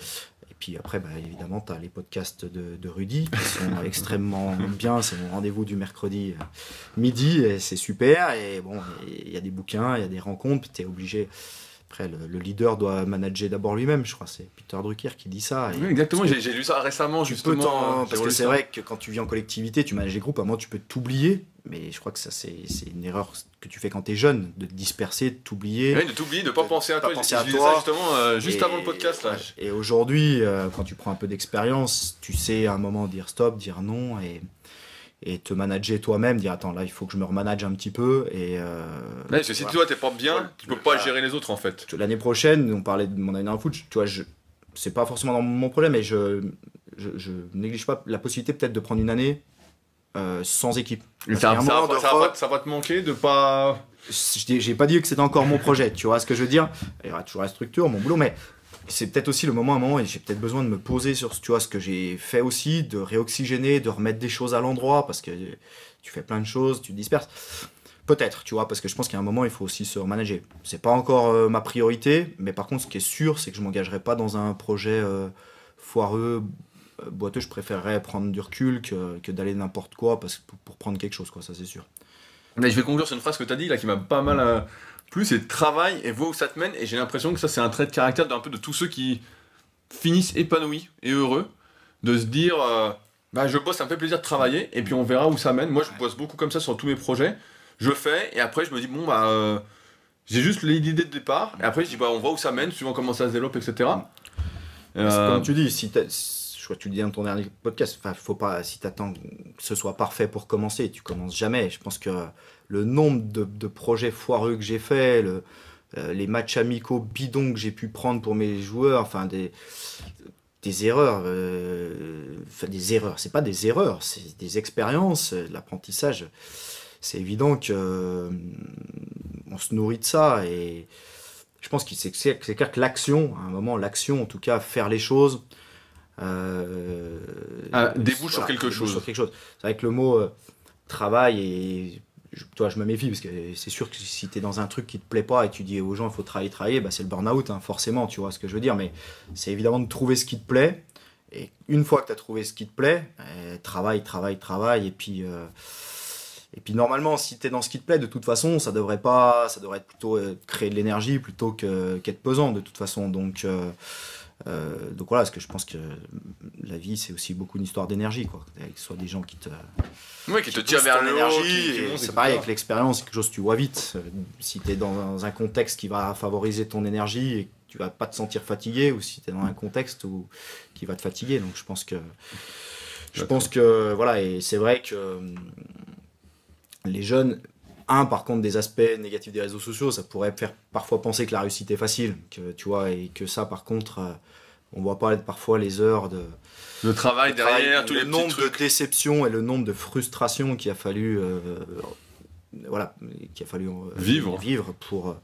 Et puis après, évidemment, tu as les podcasts de Rudy qui sont extrêmement bien. C'est mon rendez-vous du mercredi midi et c'est super. Et bon, il y a des bouquins, il y a des rencontres. Tu es obligé. Après, le leader doit manager d'abord lui-même. Je crois que c'est Peter Drucker qui dit ça. Oui, exactement. J'ai lu ça récemment, justement. Parce que c'est vrai que quand tu vis en collectivité, tu manages les groupes. À un moment, tu peux t'oublier. Mais je crois que ça, c'est une erreur que tu fais quand tu es jeune, de te disperser, de t'oublier. Oui, de t'oublier, de ne pas penser à toi. Je disais ça justement juste avant le podcast. Là. Et aujourd'hui, quand tu prends un peu d'expérience, tu sais à un moment dire stop, dire non et te manager toi-même, dire attends, là il faut que je me remanage un petit peu. Parce que si toi t'es pas bien, tu peux pas gérer les autres en fait. L'année prochaine, on parlait de mon année dans le foot, tu vois, c'est pas forcément dans mon projet, mais je néglige pas la possibilité peut-être de prendre une année sans équipe. Ça va te manquer de pas... J'ai pas dit que c'était encore mon projet, tu vois ce que je veux dire. Il y aura toujours la structure, mon boulot, mais c'est peut-être aussi le moment à un moment et j'ai peut-être besoin de me poser sur tu vois, ce que j'ai fait aussi, de réoxygéner, de remettre des choses à l'endroit, parce que tu fais plein de choses, tu te disperses. Peut-être, tu vois, parce que je pense qu'à un moment, il faut aussi se remanager. C'est pas encore ma priorité, mais par contre, ce qui est sûr, c'est que je m'engagerai pas dans un projet foireux, boiteux. Je préférerais prendre du recul que d'aller n'importe quoi pour prendre quelque chose, quoi, ça c'est sûr. Mais je vais conclure sur une phrase que tu as dit là qui m'a pas mal plu, c'est travail et vois où ça te mène. Et j'ai l'impression que ça c'est un trait de caractère d'un peu de tous ceux qui finissent épanouis et heureux, de se dire je bosse, ça me fait plaisir de travailler et puis on verra où ça mène. Moi je bosse beaucoup comme ça sur tous mes projets, je fais et après je me dis j'ai juste l'idée de départ et après je dis on voit où ça mène, suivant comment ça se développe, etc. Comme tu dis, je crois que tu le dis dans ton dernier podcast, faut pas, si tu attends que ce soit parfait pour commencer, tu commences jamais. Je pense que le nombre de projets foireux que j'ai fait, les matchs amicaux bidons que j'ai pu prendre pour mes joueurs, des erreurs, c'est pas des erreurs, c'est des expériences, de l'apprentissage. C'est évident que on se nourrit de ça et je pense que c'est clair que l'action, à un moment, l'action, en tout cas, faire les choses, débouche sur quelque chose. C'est vrai que le mot travail, et je me méfie parce que c'est sûr que si tu es dans un truc qui te plaît pas et tu dis aux gens il faut travailler, c'est le burn-out, forcément, tu vois ce que je veux dire. Mais c'est évidemment de trouver ce qui te plaît. Et une fois que tu as trouvé ce qui te plaît, travaille. Et puis normalement, si tu es dans ce qui te plaît, de toute façon, ça devrait être plutôt créer de l'énergie plutôt qu'être pesant de toute façon. Donc Donc voilà, parce que je pense que la vie, c'est aussi beaucoup une histoire d'énergie, quoi. Que ce soit des gens qui te tirent vers ton le haut, énergie, qui et montent, c'est etc. pareil avec l'expérience, c'est quelque chose que tu vois vite. Si tu es dans un contexte qui va favoriser ton énergie et que tu vas pas te sentir fatigué, ou si tu es dans un contexte qui va te fatiguer. Donc je pense que voilà, et c'est vrai que les jeunes, par contre, des aspects négatifs des réseaux sociaux, ça pourrait faire parfois penser que la réussite est facile, que tu vois, et que ça, par contre, on voit pas parfois les heures Le travail derrière, tous les le petits nombre de trucs. déceptions et le nombre de frustrations qu'il a fallu vivre pour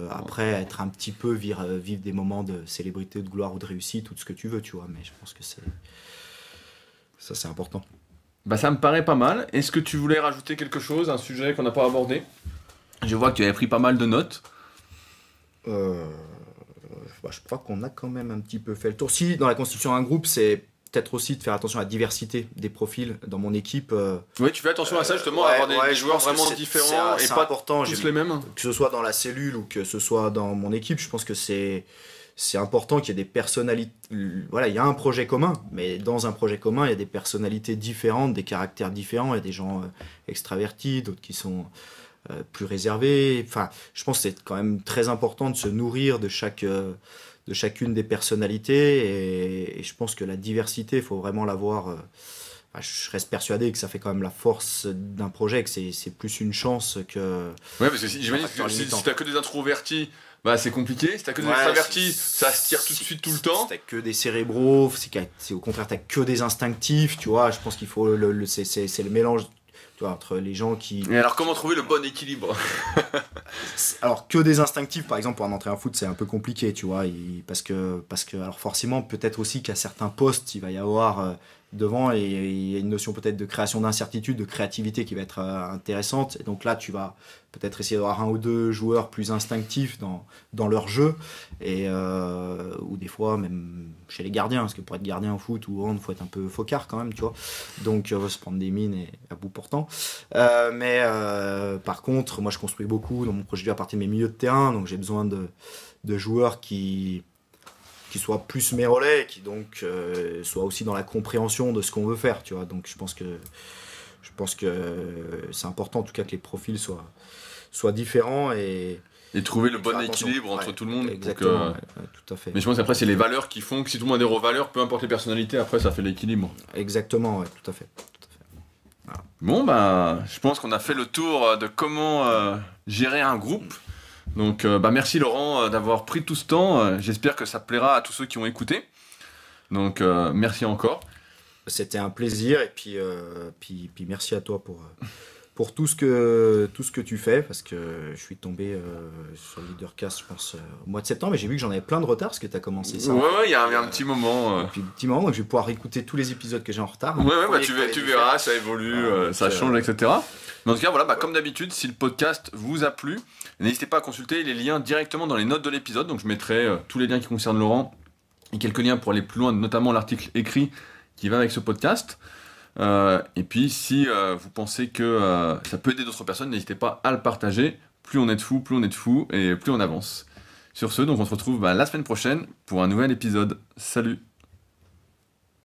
après être un petit peu vivre des moments de célébrité, de gloire ou de réussite, tout ce que tu veux, tu vois. Mais je pense que c'est important. Bah ça me paraît pas mal. Est-ce que tu voulais rajouter quelque chose, un sujet qu'on n'a pas abordé? Je vois que tu avais pris pas mal de notes. Je crois qu'on a quand même un petit peu fait le tour. Si, dans la constitution d'un groupe, c'est peut-être aussi de faire attention à la diversité des profils dans mon équipe. Oui, tu fais attention à ça justement, à avoir des joueurs vraiment différents et pas important, tous les mêmes. que ce soit dans la cellule ou que ce soit dans mon équipe, je pense que c'est important qu'il y ait des personnalités. Voilà, il y a un projet commun, mais dans un projet commun, il y a des personnalités différentes, des caractères différents. Il y a des gens extravertis, d'autres qui sont plus réservés. Enfin, je pense que c'est quand même très important de se nourrir de chacune des personnalités. Et je pense que la diversité, il faut vraiment l'avoir. Je reste persuadé que ça fait quand même la force d'un projet, que c'est plus une chance que. Ouais, parce que j'imagine que si t'as que des introvertis, bah c'est compliqué. Si t'as que des extravertis, ça se tire tout de suite tout le temps. Si t'as que des cérébraux, c'est au contraire t'as que des instinctifs, tu vois. Je pense qu'il faut c'est le mélange, tu vois, entre les gens qui. Et alors comment trouver le bon équilibre? Alors que des instinctifs, par exemple, pour en entrer en foot, c'est un peu compliqué, tu vois, parce que alors forcément peut-être aussi qu'à certains postes il va y avoir devant, et il y a une notion peut-être de création d'incertitude, de créativité qui va être intéressante. Et donc là, tu vas peut-être essayer d'avoir un ou deux joueurs plus instinctifs dans leur jeu, et ou des fois même chez les gardiens, parce que pour être gardien au foot ou au hand, faut être un peu focard quand même, tu vois. Donc se prendre des mines et à bout portant. Mais par contre, moi je construis beaucoup dans mon projet de vie à partir de mes milieux de terrain, donc j'ai besoin de joueurs qui soient plus mes relais, qui donc soient aussi dans la compréhension de ce qu'on veut faire, tu vois. Donc je pense que c'est important en tout cas que les profils soient différents et trouver le bon équilibre entre tout le monde. Exactement, tout à fait. Mais je pense qu'après c'est les valeurs qui font que si tout le monde adhère aux valeurs, peu importe les personnalités, après ça fait l'équilibre. Exactement, ouais, tout à fait. Voilà. Bon bah je pense qu'on a fait le tour de comment gérer un groupe. Donc merci Laurent d'avoir pris tout ce temps. J'espère que ça plaira à tous ceux qui ont écouté. Donc merci encore. C'était un plaisir, et puis merci à toi pour tout ce que tu fais, parce que je suis tombé sur le Leadercast, je pense, au mois de septembre, et j'ai vu que j'en avais plein de retard, parce que tu as commencé ça. Ouais, il y a un petit moment. Depuis un petit moment, donc je vais pouvoir écouter tous les épisodes que j'ai en retard. Ouais, tu verras, ça évolue, ça change, etc. Mais en tout cas, voilà, comme d'habitude, si le podcast vous a plu, n'hésitez pas à consulter les liens directement dans les notes de l'épisode. Donc je mettrai tous les liens qui concernent Laurent et quelques liens pour aller plus loin, notamment l'article écrit qui va avec ce podcast. Et puis si vous pensez que ça peut aider d'autres personnes, n'hésitez pas à le partager. Plus on est de fous et plus on avance. Sur ce, donc on se retrouve la semaine prochaine pour un nouvel épisode. Salut!